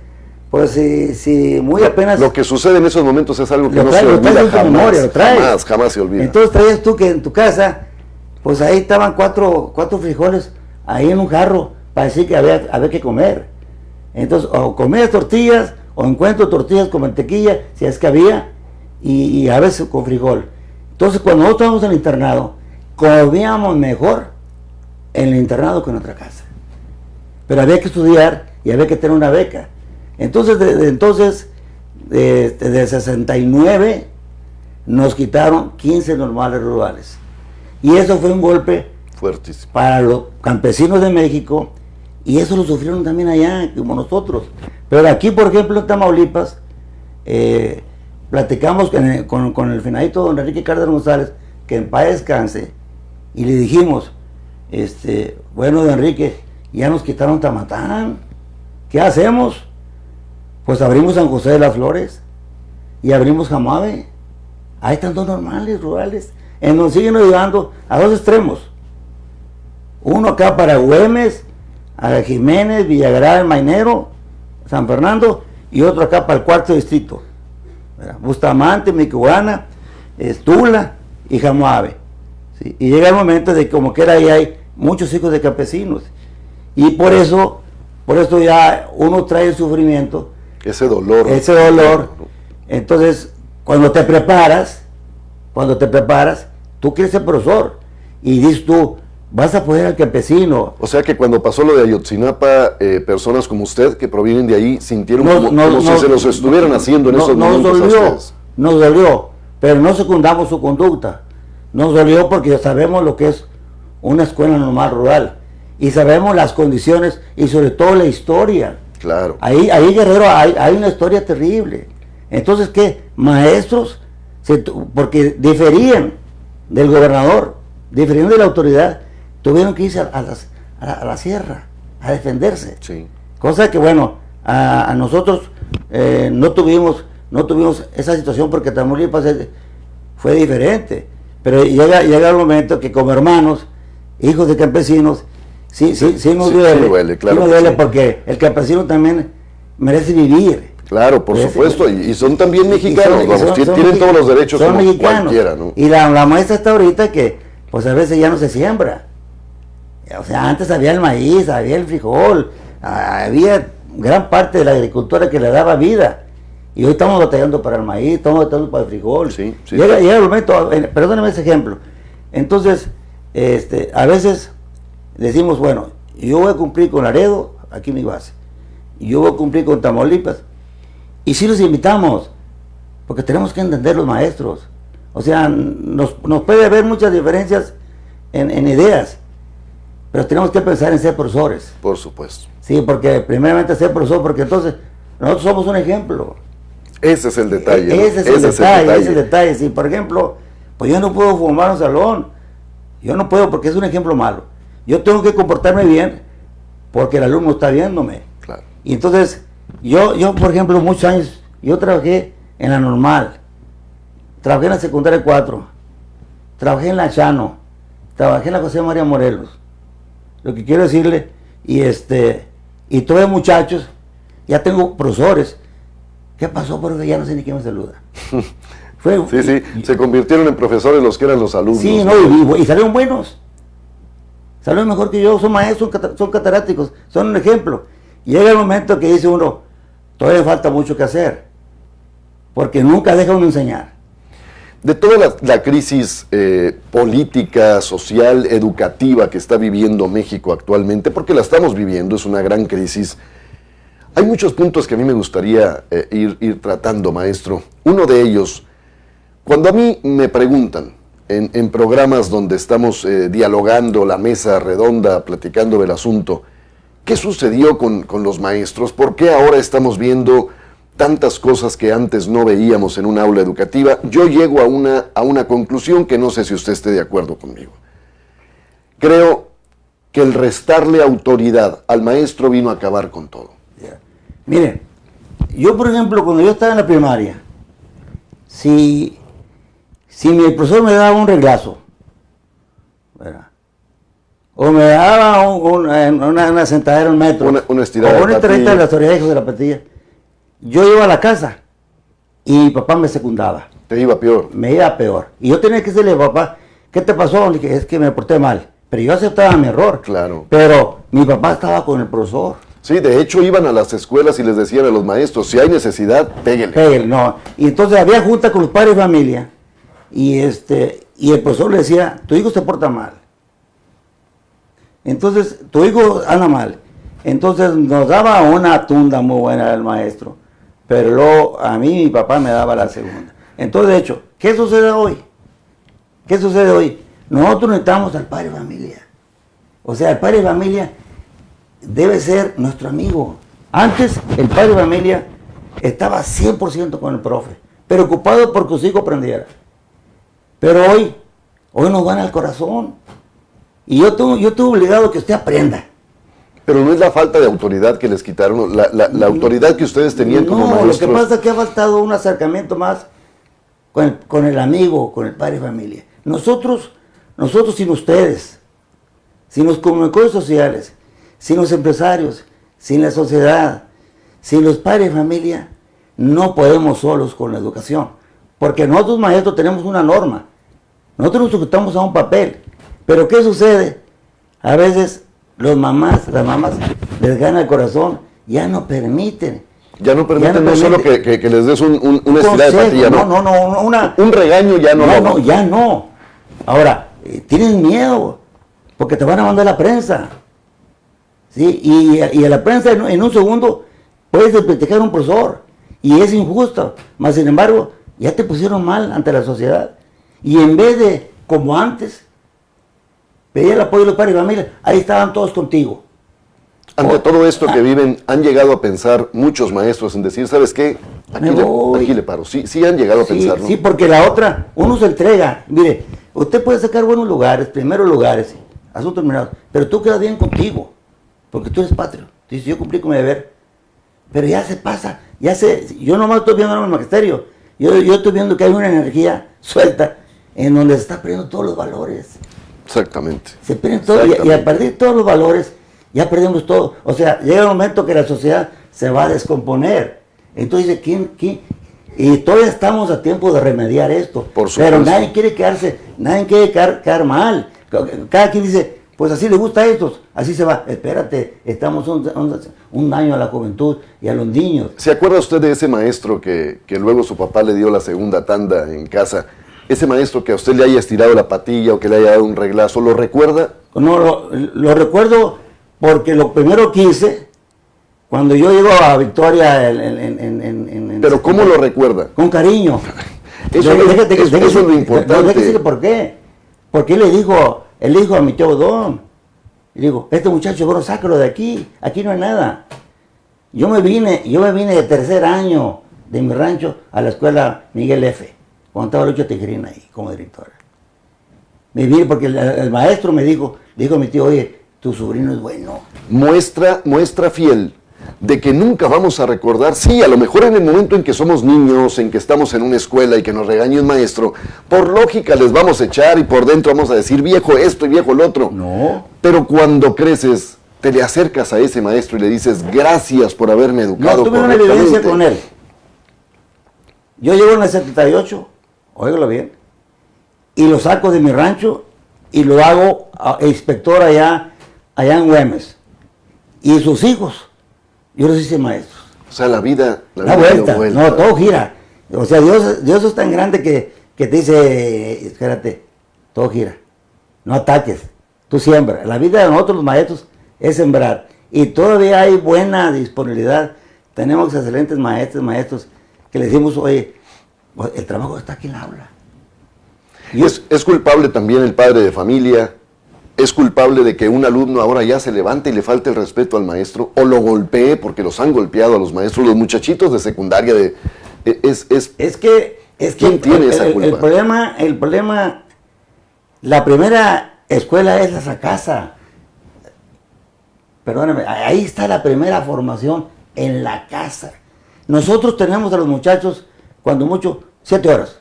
pues si muy apenas... Lo que sucede en esos momentos es algo que no se olvida jamás, jamás se olvida. Entonces traías tú que en tu casa, pues ahí estaban cuatro frijoles ahí en un jarro para decir que había que comer. Entonces, o comías tortillas, o encuentro tortillas con mantequilla, si es que había, y a veces con frijol. Entonces, cuando nosotros estábamos en el internado, comíamos mejor en el internado que en otra casa. Pero había que estudiar y había que tener una beca. Entonces, desde 69, nos quitaron 15 normales rurales. Y eso fue un golpe fuertísimo para los campesinos de México, y eso lo sufrieron también allá, como nosotros. Pero aquí, por ejemplo, en Tamaulipas, platicamos con el finadito don Enrique Cárdenas González, que en paz descanse, y le dijimos, bueno, don Enrique, ya nos quitaron Tamatán, ¿qué hacemos? Pues abrimos San José de las Flores, y abrimos Jamabe. Ahí están dos normales rurales, en donde siguen ayudando a dos extremos. Uno acá para Güemes, a Jiménez, Villagrán, Mainero, San Fernando, y otro acá para el cuarto distrito, Bustamante, Michoacán, Tula y Jamabe. ¿Sí? Y llega el momento de que como que ahí hay muchos hijos de campesinos, y por eso ya uno trae el sufrimiento, ese dolor. Entonces, cuando te preparas, tú quieres ser profesor, y dices tú, vas a apoyar al campesino. O sea que cuando pasó lo de Ayotzinapa, personas como usted que provienen de ahí sintieron como si se los estuvieran haciendo en esos momentos. Nos dolió, pero no secundamos su conducta. Nos dolió porque sabemos lo que es una escuela normal rural, y sabemos las condiciones y sobre todo la historia. Claro. Ahí Guerrero, hay una historia terrible. Entonces, ¿qué? Maestros, porque diferían del gobernador, diferían de la autoridad, tuvieron que irse a la sierra a defenderse. Sí. Cosa que, bueno, a nosotros no tuvimos esa situación, porque Tamaulipas fue diferente. Pero llega el momento que como hermanos, hijos de campesinos, sí nos duele. Claro, sí nos duele, porque el campesino también merece vivir. Claro, por supuesto, y son también mexicanos, tienen todos los derechos como mexicanos. Cualquiera, ¿no? Y la maestra está ahorita que, pues a veces ya no se siembra. O sea, antes había el maíz, había el frijol, había gran parte de la agricultura que le daba vida. Y hoy estamos batallando para el maíz, estamos batallando para el frijol. Sí. Llega el momento, perdóname ese ejemplo. Entonces, a veces decimos, bueno, yo voy a cumplir con Laredo, aquí mi base. Y yo voy a cumplir con Tamaulipas. Y sí los invitamos, porque tenemos que entender los maestros. O sea, nos puede haber muchas diferencias en ideas, pero tenemos que pensar en ser profesores. Por supuesto. Sí, porque primeramente ser profesor, porque entonces nosotros somos un ejemplo. Ese es el detalle. ¿no? Ese es el detalle. Si, por ejemplo, pues yo no puedo fumar en un salón. Yo no puedo porque es un ejemplo malo. Yo tengo que comportarme bien porque el alumno está viéndome. Claro. Y entonces, yo por ejemplo, muchos años, yo trabajé en la normal, trabajé en la secundaria 4, trabajé en la Chano, trabajé en la José María Morelos. Lo que quiero decirle, y tuve muchachos, ya tengo profesores. ¿Qué pasó? Porque ya no sé ni quién me saluda. Sí, se convirtieron en profesores los que eran los alumnos. Sí, no, y salieron buenos. Salieron mejor que yo, son maestros, son catedráticos, son un ejemplo. Y llega el momento que dice uno, todavía falta mucho que hacer, porque nunca deja uno enseñar. De toda la crisis política, social, educativa que está viviendo México actualmente, porque la estamos viviendo, es una gran crisis, hay muchos puntos que a mí me gustaría ir tratando, maestro. Uno de ellos, cuando a mí me preguntan en programas donde estamos dialogando, la mesa redonda, platicando del asunto, ¿qué sucedió con los maestros? ¿Por qué ahora estamos viendo tantas cosas que antes no veíamos en un aula educativa? Yo llego a una conclusión que no sé si usted esté de acuerdo conmigo. Creo que el restarle autoridad al maestro vino a acabar con todo. Miren, yo por ejemplo, cuando yo estaba en la primaria, si mi profesor me daba un reglazo, ¿verdad?, o me daba una sentadera en un metro, una estirada o una entradita de las orejas de la patilla, yo iba a la casa y mi papá me secundaba. Te iba peor. Me iba peor. Y yo tenía que decirle, papá, ¿qué te pasó? Le dije, es que me porté mal. Pero yo aceptaba mi error. Claro. Pero mi papá estaba con el profesor. Sí, de hecho iban a las escuelas y les decían a los maestros, si hay necesidad, péguele. Péguele, no. Y entonces había junta con los padres de familia y el profesor le decía, tu hijo se porta mal. Entonces, tu hijo anda mal. Entonces nos daba una tunda muy buena el maestro. Pero luego a mí mi papá me daba la segunda. Entonces, de hecho, ¿qué sucede hoy? ¿Qué sucede hoy? Nosotros necesitamos al padre de familia. O sea, el padre de familia debe ser nuestro amigo. Antes, el padre de familia estaba 100% con el profe, preocupado porque su hijo aprendiera. Pero hoy nos van al corazón. Y yo estoy obligado a que usted aprenda. Pero no es la falta de autoridad que les quitaron, la autoridad que ustedes tenían como maestros. Lo que pasa es que ha faltado un acercamiento más con el amigo, con el padre de familia. Nosotros sin ustedes, sin los comunicadores sociales, sin los empresarios, sin la sociedad, sin los padres de familia, no podemos solos con la educación. Porque nosotros maestros tenemos una norma. Nosotros nos sujetamos a un papel. Pero ¿qué sucede? A veces las mamás les gana el corazón, ya no permiten. Ya no permiten no solo que les des una estirada de patilla, ¿no? Un regaño ya no. No, ya no. Ahora, tienen miedo, porque te van a mandar a la prensa. ¿Sí? Y a la prensa en un segundo puedes desprestigiar a un profesor, y es injusto. Mas sin embargo, ya te pusieron mal ante la sociedad. Y en vez de, como antes, pedir el apoyo de los padres de familia, ahí estaban todos contigo. Ante todo esto que viven, han llegado a pensar muchos maestros en decir, ¿sabes qué? Aquí le paro. Sí han llegado a pensar, ¿no? Sí, porque la otra, uno se entrega. Mire, usted puede sacar buenos lugares, primeros lugares, asuntos terminados, pero tú quedas bien contigo, porque tú eres patrio. Dices, yo cumplí con mi deber. Pero ya se pasa, yo nomás estoy viendo en el magisterio, yo estoy viendo que hay una energía suelta en donde se está perdiendo todos los valores. Exactamente. Se pierden todo, y al perder todos los valores, ya perdemos todo. O sea, llega un momento que la sociedad se va a descomponer. Entonces, ¿quién? Y todavía estamos a tiempo de remediar esto. Por supuesto. Pero nadie quiere quedar mal. Cada quien dice, pues así le gusta a estos, así se va. Espérate, estamos un daño a la juventud y a los niños. ¿Se acuerda usted de ese maestro que luego su papá le dio la segunda tanda en casa? Ese maestro que a usted le haya estirado la patilla o que le haya dado un reglazo, ¿lo recuerda? No, lo recuerdo porque lo primero que hice, Cuando yo llego a Victoria Pero ¿cómo lo recuerda? Con cariño. Eso es lo importante. Déjese por qué. Porque él le dijo a mi tío Don, le digo, este muchacho, bueno, sácalo de aquí no hay nada. Yo me vine de tercer año de mi rancho a la escuela Miguel F., cuando estaba Lucho Tijerina ahí, como directora. Me vine porque el maestro me dijo mi tío, oye, tu sobrino es bueno. Muestra fiel de que nunca vamos a recordar, sí, a lo mejor en el momento en que somos niños, en que estamos en una escuela y que nos regañe un maestro, por lógica les vamos a echar y por dentro vamos a decir viejo esto y viejo el otro. No. Pero cuando creces, te le acercas a ese maestro y le dices gracias por haberme educado. No, tuve una evidencia con él. Yo llego en el 78, óigalo bien, y lo saco de mi rancho y lo hago inspector allá en Güemes. Y sus hijos, yo los hice maestros. O sea, la vida da vuelta. No, todo gira. O sea, Dios es tan grande que te dice, espérate, todo gira. No ataques, tú siembra. La vida de nosotros los maestros es sembrar. Y todavía hay buena disponibilidad. Tenemos excelentes maestros que le decimos, oye, el trabajo está aquí en la aula. Y es culpable también el padre de familia. Es culpable de que un alumno ahora ya se levante y le falte el respeto al maestro o lo golpee, porque los han golpeado a los maestros, los muchachitos de secundaria. Es que ¿quién tiene esa culpa? El problema, la primera escuela es esa casa. Perdóname, ahí está la primera formación, en la casa. Nosotros tenemos a los muchachos, cuando mucho, 7 horas.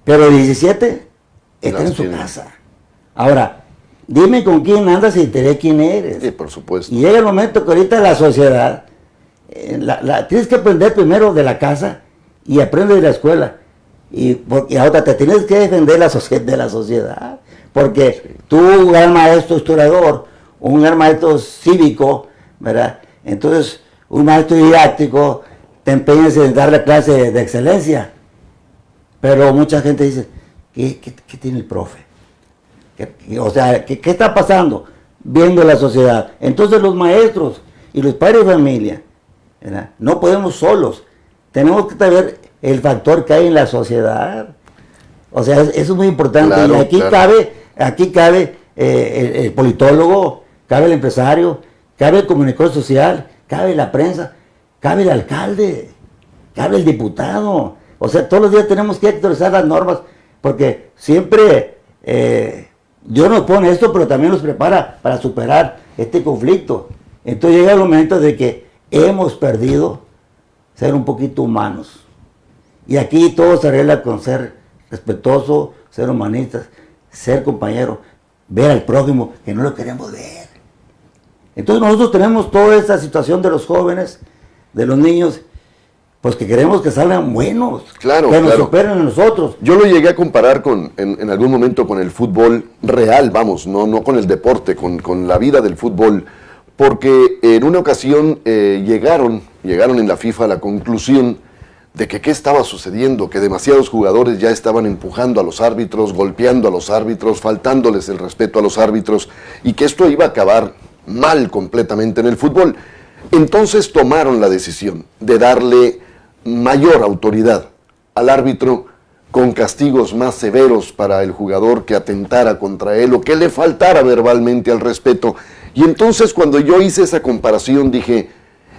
Pero 17 están en su casa. Ahora, dime con quién andas y te diré quién eres. Sí, por supuesto. Y llega el momento que ahorita la sociedad, tienes que aprender primero de la casa y aprende de la escuela. Y ahora te tienes que defender de la sociedad. Porque sí. Tú, un gran maestro historiador, un gran maestro cívico, ¿verdad? Entonces, un maestro didáctico, te empeñas en dar la clase de excelencia. Pero mucha gente dice, ¿qué tiene el profe? O sea, ¿qué está pasando? Viendo la sociedad. Entonces los maestros y los padres de familia, ¿verdad? No podemos solos. Tenemos que saber el factor que hay en la sociedad. O sea, eso es muy importante. Claro, y aquí cabe el politólogo, cabe el empresario, cabe el comunicador social, cabe la prensa, cabe el alcalde, cabe el diputado. O sea, todos los días tenemos que actualizar las normas, porque siempre Dios nos pone esto, pero también nos prepara para superar este conflicto. Entonces llega el momento de que hemos perdido ser un poquito humanos. Y aquí todo se arregla con ser respetuoso, ser humanistas, ser compañero, ver al prójimo que no lo queremos ver. Entonces nosotros tenemos toda esta situación de los jóvenes, de los niños, pues que queremos que salgan buenos, claro, que nos superen a nosotros. Yo lo llegué a comparar en algún momento con el fútbol real, vamos, no con el deporte, con la vida del fútbol, porque en una ocasión llegaron en la FIFA a la conclusión de que qué estaba sucediendo, que demasiados jugadores ya estaban empujando a los árbitros, golpeando a los árbitros, faltándoles el respeto a los árbitros, y que esto iba a acabar mal completamente en el fútbol. Entonces tomaron la decisión de darle mayor autoridad al árbitro, con castigos más severos para el jugador que atentara contra él o que le faltara verbalmente al respeto. Y entonces cuando yo hice esa comparación dije,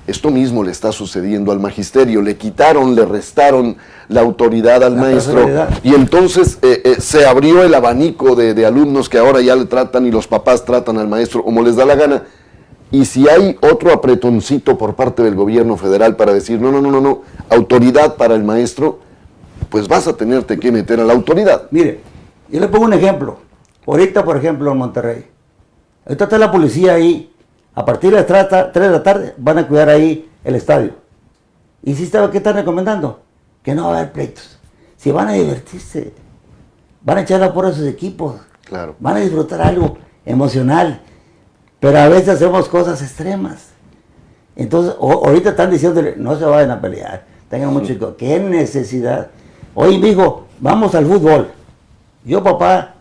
esto mismo le está sucediendo al magisterio, le quitaron, le restaron la autoridad al maestro, y entonces se abrió el abanico de alumnos que ahora ya le tratan y los papás tratan al maestro como les da la gana. Y si hay otro apretoncito por parte del gobierno federal para decir, no, autoridad para el maestro, pues vas a tenerte que meter a la autoridad. Mire, yo le pongo un ejemplo. Ahorita, por ejemplo, en Monterrey, ahorita está la policía ahí, a partir de las 3 de la tarde van a cuidar ahí el estadio. ¿Y si sabe qué están recomendando? Que no va a haber pleitos. Si van a divertirse, van a echar a por esos equipos, claro, van a disfrutar algo emocional. Pero a veces hacemos cosas extremas. Entonces, ahorita están diciendo, no se vayan a pelear, tengan mucho cuidado. ¿Qué necesidad? Oye, mijo, vamos al fútbol. Yo, papá,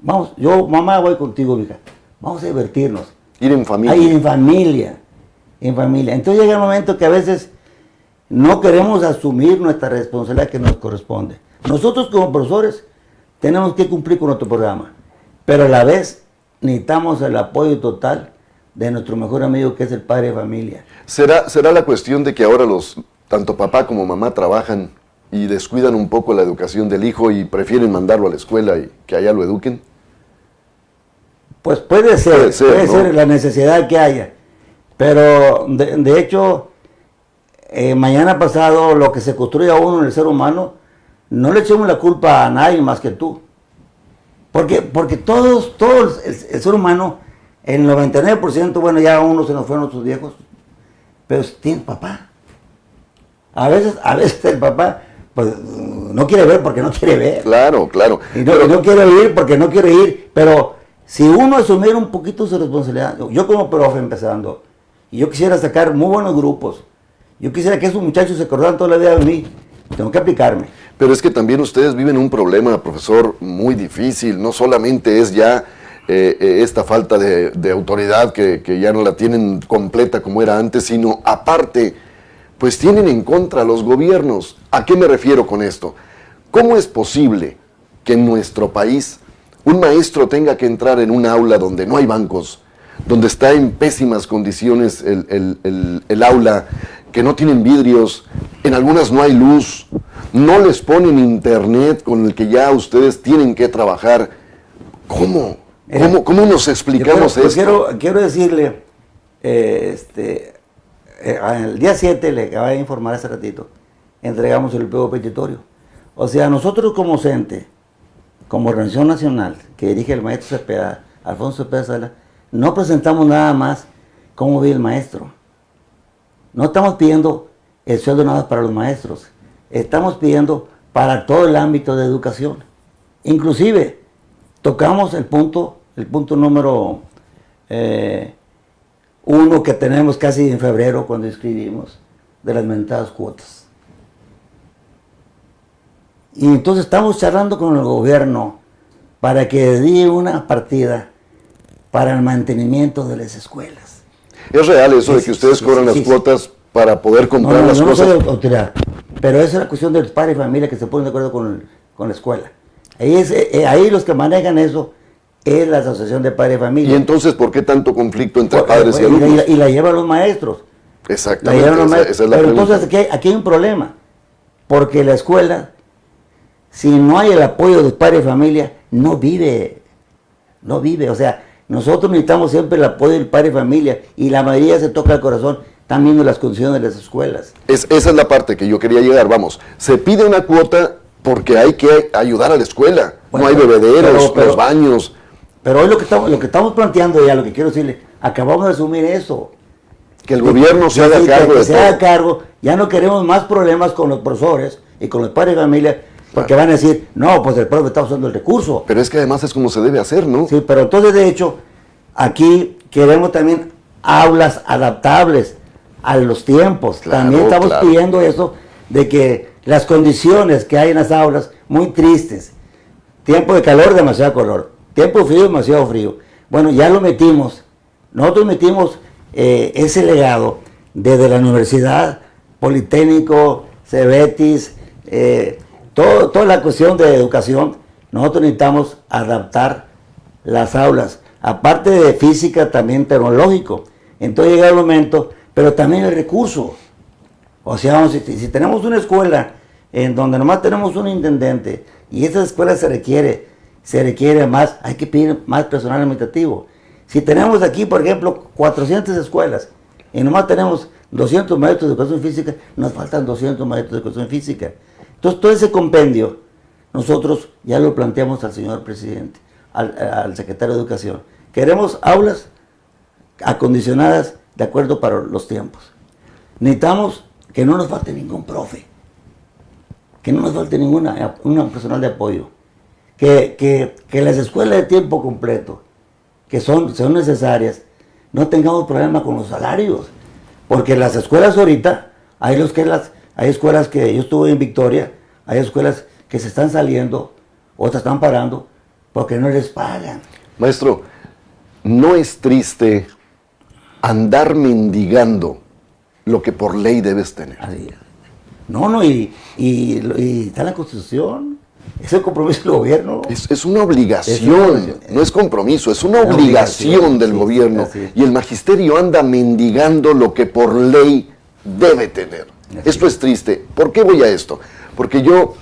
mamá, voy contigo, mija. Vamos a divertirnos. Ir en familia. Ir en familia. en familia. Entonces llega el momento que a veces no queremos asumir nuestra responsabilidad que nos corresponde. Nosotros como profesores tenemos que cumplir con nuestro programa, pero a la vez necesitamos el apoyo total de nuestro mejor amigo, que es el padre de familia. ¿Será la cuestión de que ahora tanto papá como mamá trabajan y descuidan un poco la educación del hijo y prefieren mandarlo a la escuela y que allá lo eduquen? Pues puede ser, ¿no? Ser la necesidad que haya. Pero de hecho, mañana pasado lo que se construye a uno en el ser humano, no le echemos la culpa a nadie más que tú. Porque todos el ser humano, el 99%, bueno, ya uno se nos fueron sus viejos, pero tiene papá. A veces el papá pues no quiere ver porque no quiere ver. Claro. Y no quiere ir porque no quiere ir, pero si uno asumiera un poquito su responsabilidad, yo como profe empezando, y yo quisiera sacar muy buenos grupos, yo quisiera que esos muchachos se acordaran toda la vida de mí, tengo que aplicarme. Pero es que también ustedes viven un problema, profesor, muy difícil. No solamente es ya esta falta de autoridad que ya no la tienen completa como era antes, sino aparte, pues tienen en contra a los gobiernos. ¿A qué me refiero con esto? ¿Cómo es posible que en nuestro país un maestro tenga que entrar en un aula donde no hay bancos, donde está en pésimas condiciones el aula, que no tienen vidrios, en algunas no hay luz, no les ponen internet con el que ya ustedes tienen que trabajar? ¿Cómo nos explicamos esto? Quiero decirle, el día 7, le acabé de informar hace ratito, entregamos el pliego petitorio. O sea, nosotros como CENTE, como Organización Nacional, que dirige el maestro Cepeda, Alfonso Cepeda Sala, no presentamos nada más cómo vive el maestro. No estamos pidiendo el sueldo nada más para los maestros, estamos pidiendo para todo el ámbito de educación. Inclusive, tocamos el punto número 1 que tenemos casi en febrero cuando escribimos, de las mentadas cuotas. Y entonces estamos charlando con el gobierno para que dedique una partida para el mantenimiento de las escuelas. ¿Es real eso de que ustedes cobran las cuotas para poder comprar las cosas? No soy autoridad, pero esa es la cuestión de los padres y familia que se ponen de acuerdo con la escuela. Ahí los que manejan eso es la Asociación de Padres y Familia. ¿Y entonces por qué tanto conflicto entre padres y alumnos? Y la llevan los maestros. Exactamente, esa es la pero pregunta. Entonces aquí hay un problema, porque la escuela, si no hay el apoyo de padres y familia, no vive. O sea, nosotros necesitamos siempre el apoyo del padre y familia, y la mayoría se toca el corazón, están viendo las condiciones de las escuelas. Esa es la parte que yo quería llegar, vamos. Se pide una cuota porque hay que ayudar a la escuela. Bueno, no hay bebederos, los baños. Pero hoy lo que estamos planteando ya, lo que quiero decirle, acabamos de asumir eso. Que el gobierno se haga cargo de todo. Se haga cargo, ya no queremos más problemas con los profesores y con los padres de familia, porque van a decir, no, pues el profe está usando el recurso. Pero es que además es como se debe hacer, ¿no? Sí, pero entonces de hecho, aquí queremos también aulas adaptables a los tiempos. Claro, también estamos pidiendo eso, de que las condiciones que hay en las aulas, muy tristes. Tiempo de calor, demasiado calor. Tiempo de frío, demasiado frío. Bueno, ya lo metimos. Nosotros metimos ese legado desde la Universidad, Politécnico, Cebetis, toda la cuestión de educación. Nosotros necesitamos adaptar las aulas, aparte de física, también tecnológico. Entonces llega el momento, pero también el recurso. O sea, si tenemos una escuela en donde nomás tenemos un intendente y esa escuela se requiere más, hay que pedir más personal administrativo. Si tenemos aquí, por ejemplo, 400 escuelas y nomás tenemos 200 maestros de educación física, nos faltan 200 maestros de educación física. Entonces, todo ese compendio, nosotros ya lo planteamos al señor presidente, al secretario de Educación. Queremos aulas acondicionadas de acuerdo para los tiempos. Necesitamos que no nos falte ningún profe, que no nos falte ninguna personal de apoyo, que las escuelas de tiempo completo, que son necesarias, no tengamos problema con los salarios, porque las escuelas ahorita, hay escuelas que yo estuve en Victoria, hay escuelas que se están saliendo, otras están parando, porque no les pagan. Maestro, ¿no es triste andar mendigando lo que por ley debes tener. Así es. No, y está en la Constitución. Es el compromiso del gobierno. Es una obligación, no es compromiso, es una obligación del gobierno. Y el magisterio anda mendigando lo que por ley debe tener. Esto es triste. ¿Por qué voy a esto? Porque yo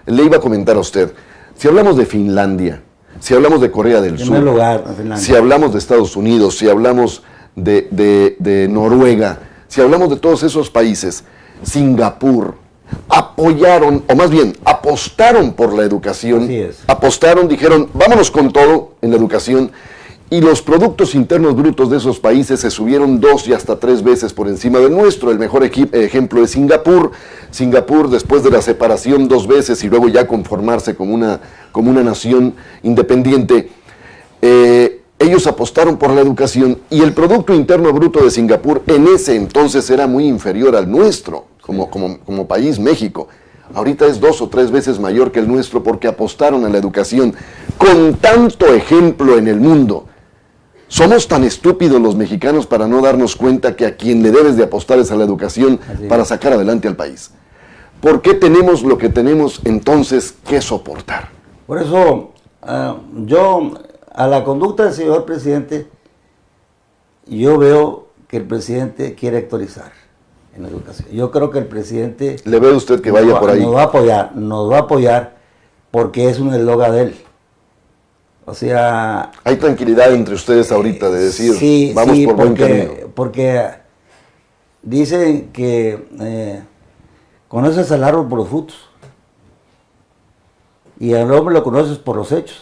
le iba a comentar a usted, si hablamos de Finlandia, si hablamos de Corea del Sur, si hablamos de Estados Unidos, si hablamos de Noruega, si hablamos de todos esos países, Singapur, apoyaron, o más bien, apostaron por la educación, apostaron, dijeron, vámonos con todo en la educación, y los productos internos brutos de esos países se subieron 2 y hasta 3 veces por encima del nuestro. El mejor ejemplo es Singapur. Singapur, después de la separación 2 veces y luego ya conformarse como una nación independiente, ellos apostaron por la educación y el Producto Interno Bruto de Singapur en ese entonces era muy inferior al nuestro, como país, México. Ahorita es 2 o 3 veces mayor que el nuestro porque apostaron a la educación. Con tanto ejemplo en el mundo, somos tan estúpidos los mexicanos para no darnos cuenta que a quien le debes de apostar es a la educación para sacar adelante al país. ¿Por qué tenemos lo que tenemos entonces que soportar? Por eso, yo, a la conducta del señor presidente, yo veo que el presidente quiere actualizar en la educación. Yo creo que el presidente... ¿Le ve usted que vaya por ahí? Nos va a apoyar porque es un eslogan de él. O sea... Hay tranquilidad entre ustedes ahorita de decir, vamos por buen camino. Porque dicen que conoces al árbol por los frutos y al hombre lo conoces por los hechos.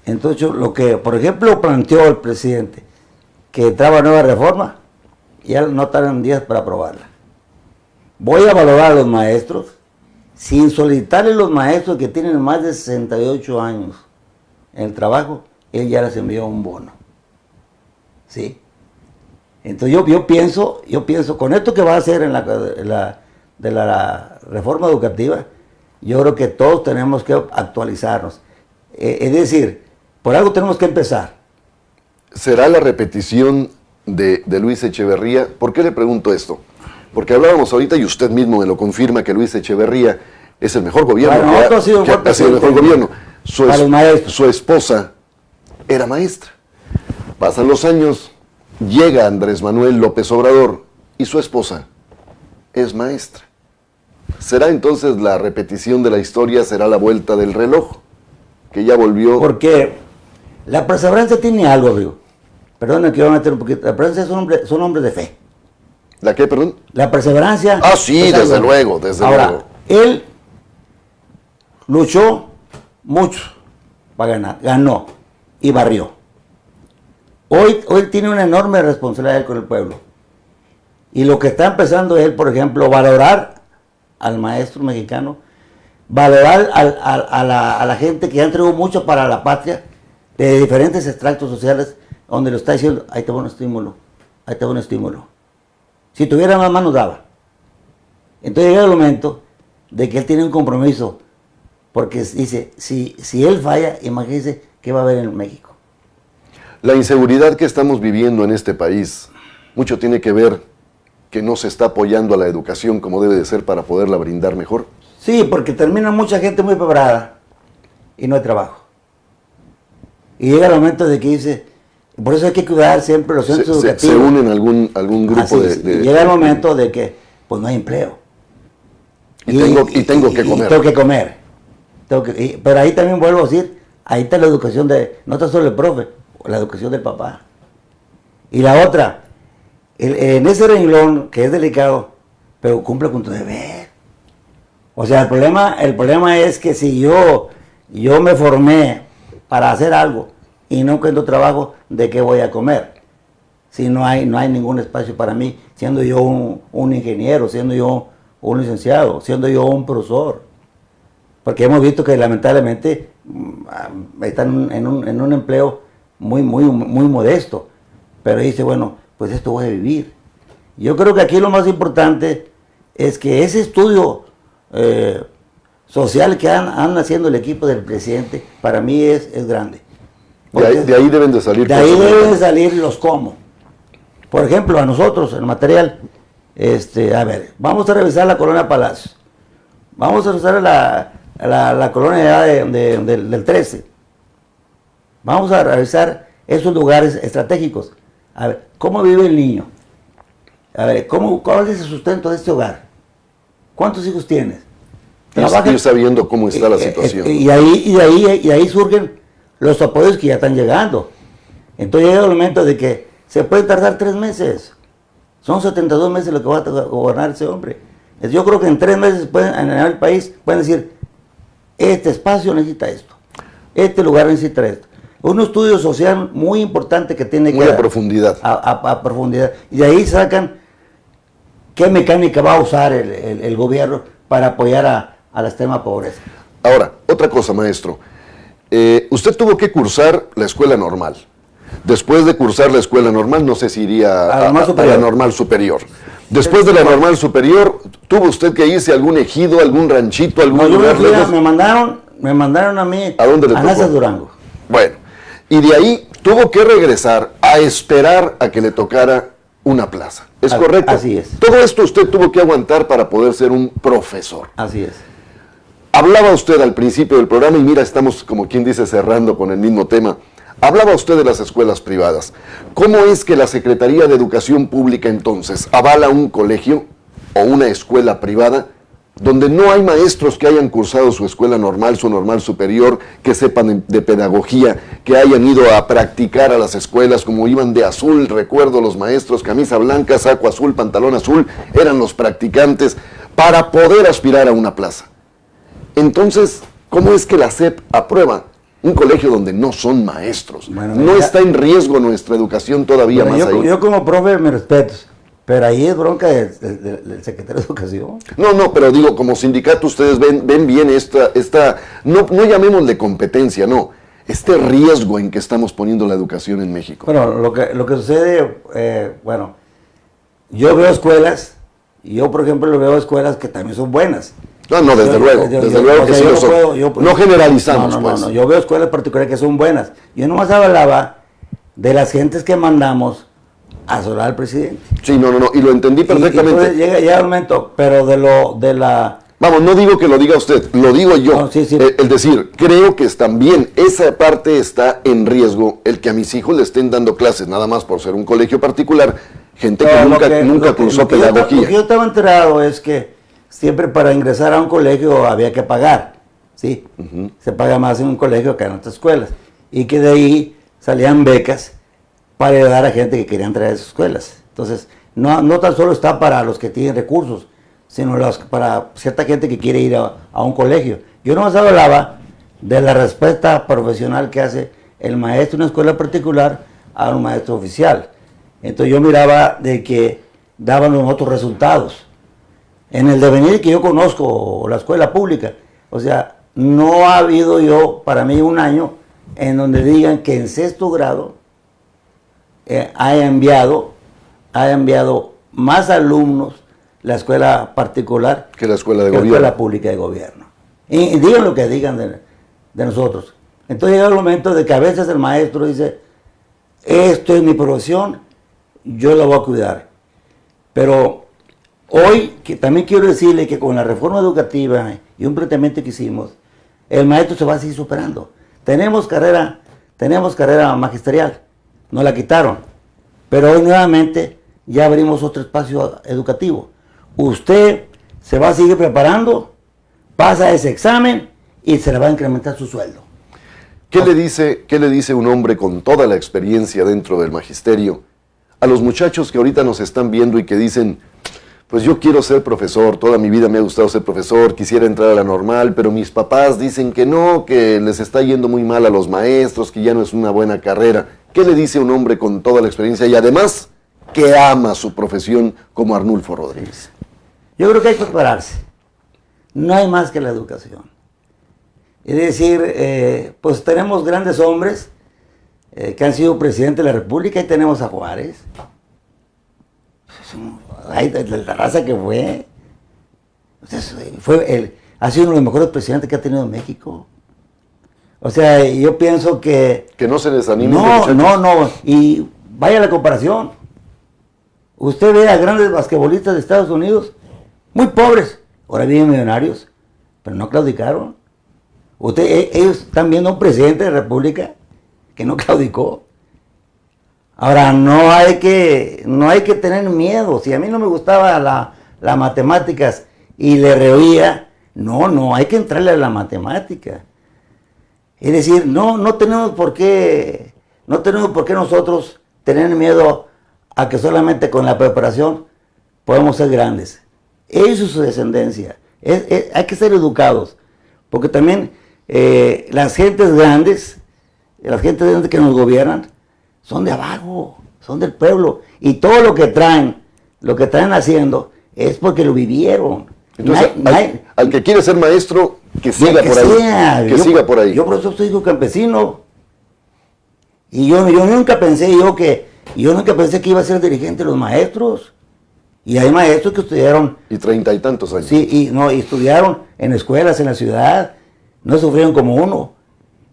Entonces, lo que, por ejemplo, planteó el presidente, que entraba nueva reforma, ya no tardan días para aprobarla. Voy a valorar a los maestros sin solicitarle a los maestros que tienen más de 68 años en el trabajo, él ya les envió un bono. ¿Sí? Entonces yo pienso, con esto que va a hacer de la reforma educativa, yo creo que todos tenemos que actualizarnos. Es decir, por algo tenemos que empezar. ¿Será la repetición de Luis Echeverría? ¿Por qué le pregunto esto? Porque hablábamos ahorita y usted mismo me lo confirma que Luis Echeverría es el mejor gobierno. Ha sido el mejor gobierno. Su esposa era maestra. Pasan los años, llega Andrés Manuel López Obrador y su esposa es maestra. ¿Será entonces la repetición de la historia, será la vuelta del reloj? Que ya volvió... Porque la perseverancia tiene algo, digo. Perdón, que voy a meter un poquito. La perseverancia son hombres de fe. ¿La qué, perdón? La perseverancia... Ah, sí, desde luego, Ahora, él luchó mucho para ganar, ganó y barrió. Hoy tiene una enorme responsabilidad con el pueblo. Y lo que está empezando es él, por ejemplo, valorar al maestro mexicano, valorar a la gente que ya entregó mucho para la patria, de diferentes extractos sociales, donde lo está diciendo, ahí te va un estímulo, ahí te va un estímulo. Si tuviera más manos daba. Entonces llega el momento de que él tiene un compromiso, porque dice, si él falla, imagínense qué va a haber en México. La inseguridad que estamos viviendo en este país, mucho tiene que ver que no se está apoyando a la educación como debe de ser para poderla brindar mejor. Sí, porque termina mucha gente muy preparada y no hay trabajo. Y llega el momento de que dice, por eso hay que cuidar siempre los centros educativos. Se unen algún grupo de... Llega el momento de que, pues no hay empleo. Y tengo que comer. Tengo que comer. Pero ahí también vuelvo a decir, ahí está la educación no está solo el profe, la educación del papá. Y la otra, en ese renglón que es delicado, pero cumple con tu deber. O sea, el problema es que si yo me formé para hacer algo y no encuentro trabajo, ¿de qué voy a comer? Si no hay ningún espacio para mí, siendo yo un ingeniero, siendo yo un licenciado, siendo yo un profesor. Porque hemos visto que lamentablemente están en un empleo muy modesto. Pero dice, bueno, pues esto voy a vivir. Yo creo que aquí lo más importante es que ese estudio social que anda haciendo el equipo del presidente, para mí es grande. De ahí deben de salir. De ahí deben de salir los cómo. Por ejemplo, a nosotros, el material, a ver, vamos a revisar la colonia Palacios, vamos a revisar la colonia del 13, vamos a revisar esos lugares estratégicos. A ver, ¿cómo vive el niño? A ver, ¿cuál es el sustento de este hogar? ¿Cuántos hijos tienes? Ir sabiendo cómo está la situación. Y ahí surgen los apoyos que ya están llegando. Entonces llega el momento de que se puede tardar 3 meses. Son 72 meses lo que va a gobernar ese hombre. Yo creo que en 3 meses en el país pueden decir, este espacio necesita esto, este lugar necesita esto. Un estudio social muy importante que tiene que... Muy a profundidad. A profundidad. Y de ahí sacan qué mecánica va a usar el gobierno para apoyar a la extrema pobreza. Ahora, otra cosa, maestro. Usted tuvo que cursar la escuela normal. Después de cursar la escuela normal, no sé si iría a la normal superior. Después de la normal superior, ¿tuvo usted que irse a algún ejido, algún ranchito, algún lugar lejos? Me mandaron a mí ¿A dónde le tocó? Nazas Durango. Bueno, y de ahí tuvo que regresar a esperar a que le tocara una plaza. ¿Es correcto? Así es. Todo esto usted tuvo que aguantar para poder ser un profesor. Así es. Hablaba usted al principio del programa, y mira, estamos como quien dice cerrando con el mismo tema. Hablaba usted de las escuelas privadas. ¿Cómo es que la Secretaría de Educación Pública entonces avala un colegio o una escuela privada donde no hay maestros que hayan cursado su escuela normal, su normal superior, que sepan de pedagogía, que hayan ido a practicar a las escuelas, como iban de azul, recuerdo los maestros, camisa blanca, saco azul, pantalón azul, eran los practicantes, para poder aspirar a una plaza? Entonces, ¿cómo es que la SEP aprueba un colegio donde no son maestros? Bueno, ¿No está en riesgo nuestra educación todavía más ahí? Yo como profe me respeto, pero ahí es bronca del secretario de Educación. No, pero digo, como sindicato ustedes ven bien no llamémosle competencia, no, este riesgo en que estamos poniendo la educación en México. Bueno, lo que sucede, yo veo escuelas, y yo por ejemplo veo escuelas que también son buenas. No, desde luego que sí lo son. No generalizamos, pues. No, yo veo escuelas particulares que son buenas. Yo nomás hablaba de las gentes que mandamos a asesorar al presidente. Sí, no, y lo entendí perfectamente. Y llega el momento, pero de la... Vamos, no digo que lo diga usted, lo digo yo. No, sí. El decir, creo que también esa parte está en riesgo, el que a mis hijos le estén dando clases, nada más por ser un colegio particular, gente que nunca cursó pedagogía. Lo que yo estaba enterado es que siempre para ingresar a un colegio había que pagar, ¿sí? Se paga más en un colegio que en otras escuelas. Y que de ahí salían becas para ayudar a gente que quería entrar a esas escuelas. Entonces, no tan solo está para los que tienen recursos, sino para cierta gente que quiere ir a un colegio. Yo no más hablaba de la respuesta profesional que hace el maestro en una escuela particular a un maestro oficial. Entonces yo miraba de que daban los otros resultados. En el devenir que yo conozco, la escuela pública, o sea, no ha habido para mí un año en donde digan que en 6º grado haya enviado más alumnos la escuela particular que la escuela de gobierno. La escuela pública de gobierno. Y digan lo que digan de nosotros. Entonces llega el momento de que a veces el maestro dice, esto es mi profesión, yo la voy a cuidar. Pero hoy también quiero decirle que con la reforma educativa y un planteamiento que hicimos, el maestro se va a seguir superando. Tenemos carrera magisterial, nos la quitaron, pero hoy nuevamente ya abrimos otro espacio educativo. Usted se va a seguir preparando, pasa ese examen y se le va a incrementar su sueldo. ¿Qué le dice un hombre con toda la experiencia dentro del magisterio a los muchachos que ahorita nos están viendo y que dicen, pues yo quiero ser profesor, toda mi vida me ha gustado ser profesor, quisiera entrar a la normal, pero mis papás dicen que no, que les está yendo muy mal a los maestros, que ya no es una buena carrera? ¿Qué le dice un hombre con toda la experiencia y además que ama su profesión como Arnulfo Rodríguez? Yo creo que hay que prepararse. No hay más que la educación. Es decir, pues tenemos grandes hombres que han sido presidente de la República, y tenemos a Juárez. Ay, de la raza que fue. O sea, ha sido uno de los mejores presidentes que ha tenido México. O sea, yo pienso que... Que no se desanime. No, y vaya la comparación. Usted ve a grandes basquetbolistas de Estados Unidos, muy pobres, ahora viven millonarios, pero no claudicaron. Ellos están viendo a un presidente de la República que no claudicó. Ahora, no hay que tener miedo. Si a mí no me gustaba las matemáticas y le reía, no, hay que entrarle a la matemática. Es decir, no tenemos por qué nosotros tener miedo a que solamente con la preparación podemos ser grandes. Ellos y su descendencia. Hay que ser educados, porque también las gentes grandes que nos gobiernan, son de abajo, son del pueblo, y todo lo que traen haciendo, es porque lo vivieron. Entonces, al que quiere ser maestro, que siga por ahí. Que siga por ahí. Yo por eso soy hijo campesino. Y yo nunca pensé que iba a ser dirigente de los maestros. Y hay maestros que estudiaron. Y 30 y tantos años. Sí, y estudiaron en escuelas en la ciudad. No sufrieron como uno.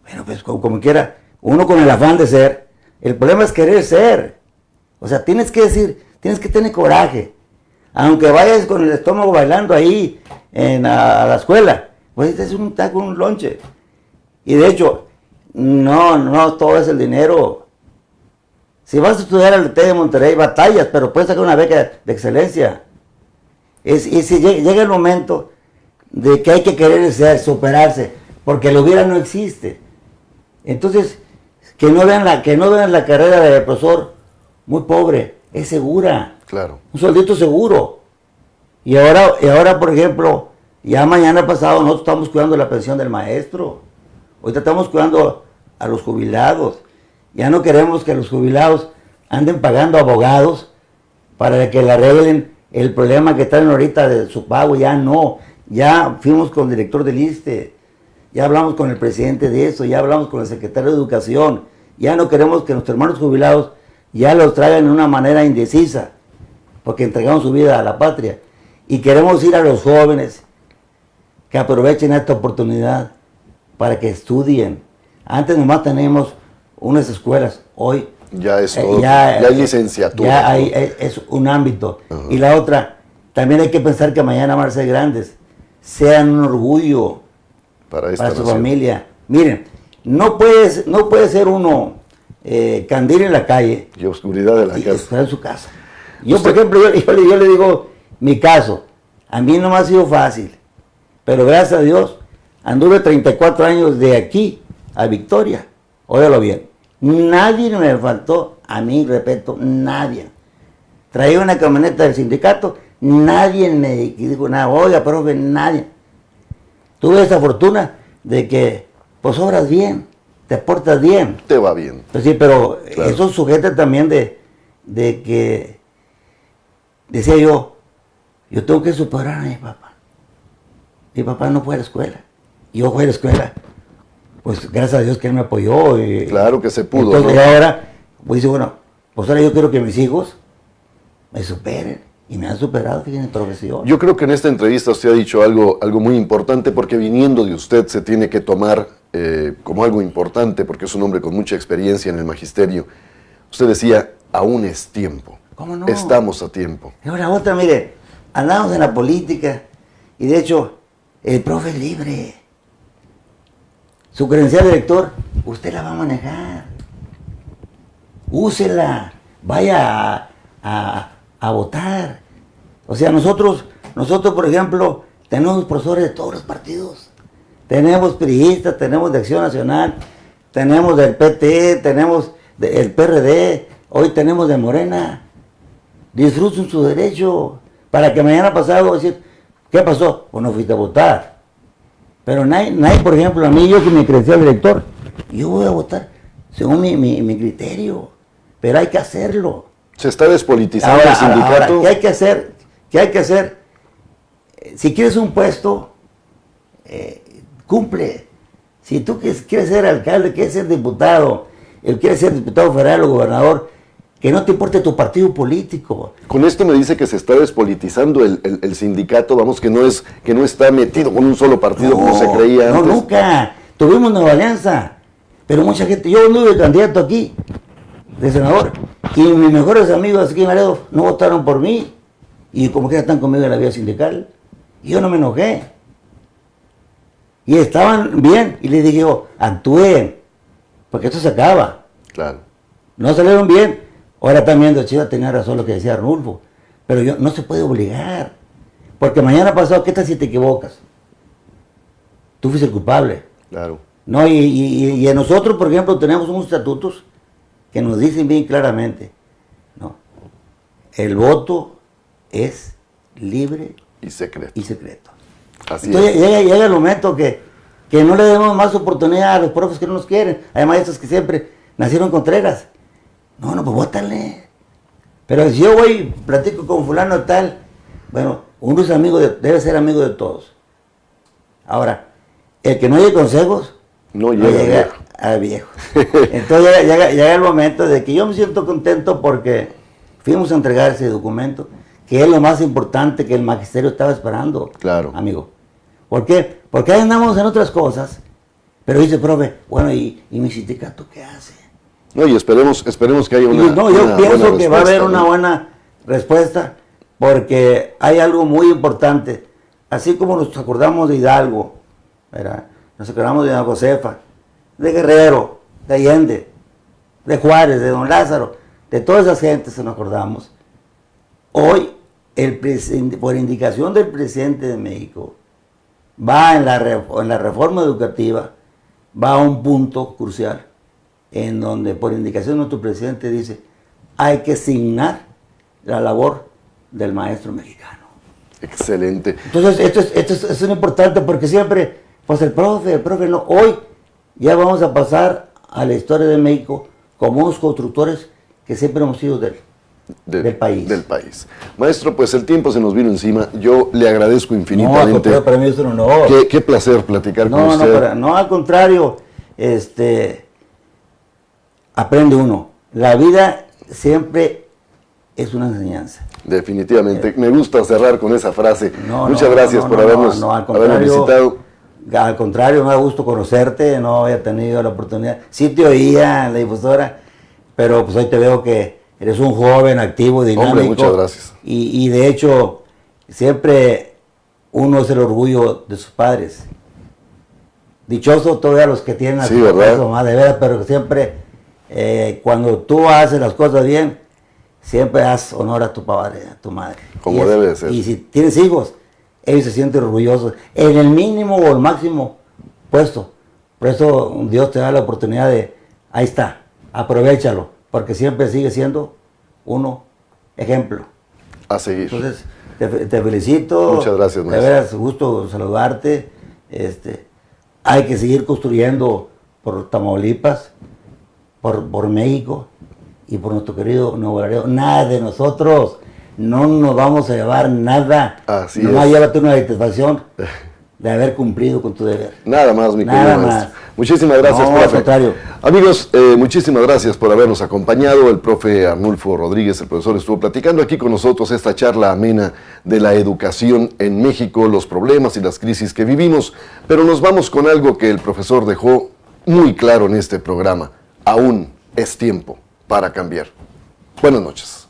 Bueno, pues como quiera, uno con el afán de ser. El problema es querer ser. O sea, tienes que tener coraje. Aunque vayas con el estómago bailando ahí a la escuela, pues es un taco, un lonche. Y de hecho, no todo es el dinero. Si vas a estudiar al TEC de Monterrey, batallas, pero puedes sacar una beca de excelencia. Y si llega el momento de que hay que querer ser, superarse, porque el hubiera no existe. Entonces, que no vean la carrera de profesor muy pobre, es segura. Claro. Un sueldito seguro. Y ahora, por ejemplo, ya mañana pasado nosotros estamos cuidando la pensión del maestro. Ahorita estamos cuidando a los jubilados. Ya no queremos que los jubilados anden pagando abogados para que le arreglen el problema que traen ahorita de su pago. Ya no. Ya fuimos con el director del ISSSTE. Ya hablamos con el presidente de eso. Ya hablamos con el secretario de Educación. Ya no queremos que nuestros hermanos jubilados ya los traigan de una manera indecisa, porque entregamos su vida a la patria. Y queremos ir a los jóvenes que aprovechen esta oportunidad para que estudien. Antes nomás tenemos unas escuelas, hoy ya es todo, ya hay licenciatura. Ya es un ámbito. Y la otra, también hay que pensar que mañana van a ser grandes, sean un orgullo para su familia. Miren, no puede ser uno candil en la calle y oscuridad de la casa. Estar en su casa. Yo, por ejemplo, yo le digo mi caso. A mí no me ha sido fácil, pero gracias a Dios anduve 34 años de aquí a Victoria. Óyalo bien. Nadie me faltó, a mí, repito, nadie. Traía una camioneta del sindicato, nadie me dijo nada. Oiga, profe, nadie. Tuve esa fortuna de que, pues, obras bien, te portas bien. Te va bien. Pues sí, pero claro, eso sujeta también de que, decía yo tengo que superar a mi papá. Mi papá no fue a la escuela. Yo fui a la escuela. Pues gracias a Dios que él me apoyó. Claro que se pudo. Entonces, ¿no? Ahora, pues bueno, pues ahora yo quiero que mis hijos me superen. Y me han superado, fíjense, profesión. Yo creo que en esta entrevista usted ha dicho algo muy importante, porque viniendo de usted se tiene que tomar como algo importante, porque es un hombre con mucha experiencia en el magisterio. Usted decía, aún es tiempo. ¿Cómo no? Estamos a tiempo. Y ahora otra, mire, andamos en la política y de hecho, el profe es libre. Su credencial de lector, usted la va a manejar. Úsela, vaya a votar. O sea, nosotros, por ejemplo, tenemos profesores de todos los partidos. Tenemos priistas, tenemos de Acción Nacional, tenemos del PT, tenemos del PRD, hoy tenemos de Morena. Disfruten su derecho para que mañana pasado decir, ¿qué pasó? Pues no fuiste a votar. Pero nadie, por ejemplo, a mí, yo que mi credencial de elector, yo voy a votar según mi criterio, pero hay que hacerlo. Se está despolitizando el sindicato. Ahora, ¿qué hay que hacer? ¿Qué hay que hacer? Si quieres un puesto, cumple. Si tú quieres ser alcalde, quieres ser diputado, quieres ser diputado federal o gobernador, que no te importe tu partido político. Con esto me dice que se está despolitizando el sindicato, vamos, que no está metido con un solo partido como se creía antes. No, nunca. Tuvimos Nueva Alianza, pero mucha gente, yo anduve candidato aquí, de senador, Y mis mejores amigos aquí en Laredo no votaron por mí. Y como que ya están conmigo en la vida sindical. Y yo no me enojé. Y estaban bien. Y les dije yo, actúen. Porque esto se acaba. Claro. No salieron bien. Ahora también de Chiva tenía razón lo que decía Arnulfo. Pero no se puede obligar. Porque mañana pasado, ¿qué tal si te equivocas? Tú fuiste el culpable. Claro. No, y en nosotros, por ejemplo, tenemos unos estatutos que nos dicen bien claramente, ¿no? El voto es libre Y secreto. y secreto. Así Entonces es. llega el momento que no le demos más oportunidad a los profes que no nos quieren. Hay maestros que siempre nacieron contreras. No, pues vótale. Pero si yo voy, platico con fulano tal, bueno, uno es amigo debe ser amigo de todos. Ahora, el que no oye consejos, No llega. a viejo. Entonces llega el momento de que yo me siento contento porque fuimos a entregar ese documento, que es lo más importante que el magisterio estaba esperando. Claro. Amigo. ¿Por qué? Porque ahí andamos en otras cosas, pero dice, profe, bueno, ¿y mi sindicato qué hace? No, y esperemos que haya una. No, yo una pienso buena que va a haber respuesta, una ¿no? buena respuesta, porque hay algo muy importante. Así como nos acordamos de Hidalgo, ¿verdad? Nos acordamos de Doña Josefa, de Guerrero, de Allende, de Juárez, de Don Lázaro, de todas esas gentes nos acordamos. Hoy, por indicación del presidente de México, va en la reforma educativa, va a un punto crucial, en donde por indicación de nuestro presidente dice, hay que asignar la labor del maestro mexicano. Excelente. Entonces, esto es importante porque siempre, pues el profe no. Hoy ya vamos a pasar a la historia de México como unos constructores que siempre hemos sido del país. Del país. Maestro, pues el tiempo se nos vino encima. Yo le agradezco infinitamente. No, para mí es un honor. Qué placer platicar con usted. No, al contrario, aprende uno. La vida siempre es una enseñanza. Definitivamente. Me gusta cerrar con esa frase. Muchas gracias por al habernos visitado. Al contrario, me da gusto conocerte, no había tenido la oportunidad. Sí te oía en la difusora, pero pues hoy te veo que eres un joven, activo, dinámico. Hombre, muchas gracias. Y de hecho, siempre uno es el orgullo de sus padres. Dichoso todavía los que tienen a Sí, sus ¿verdad? papás o más, de veras, pero siempre cuando tú haces las cosas bien, siempre haz honor a tu padre, a tu madre. Como debe de ser. Y si tienes hijos, ellos se sienten orgullosos en el mínimo o el máximo puesto. Por eso Dios te da la oportunidad de, ahí está, aprovéchalo, porque siempre sigue siendo uno ejemplo. A seguir. Entonces, te felicito. Muchas gracias, De maestro. veras, gusto saludarte. Hay que seguir construyendo por Tamaulipas, por México y por nuestro querido Nuevo Laredo. Nada de nosotros. No nos vamos a llevar nada. Así Nomás es. llévate una satisfacción de haber cumplido con tu deber. Nada más, mi Nada querido más. maestro. Muchísimas gracias, No, al profe. contrario. Amigos, muchísimas gracias por habernos acompañado. El profe Arnulfo Rodríguez, el profesor, estuvo platicando aquí con nosotros esta charla amena de la educación en México, los problemas y las crisis que vivimos. Pero nos vamos con algo que el profesor dejó muy claro en este programa. Aún es tiempo para cambiar. Buenas noches.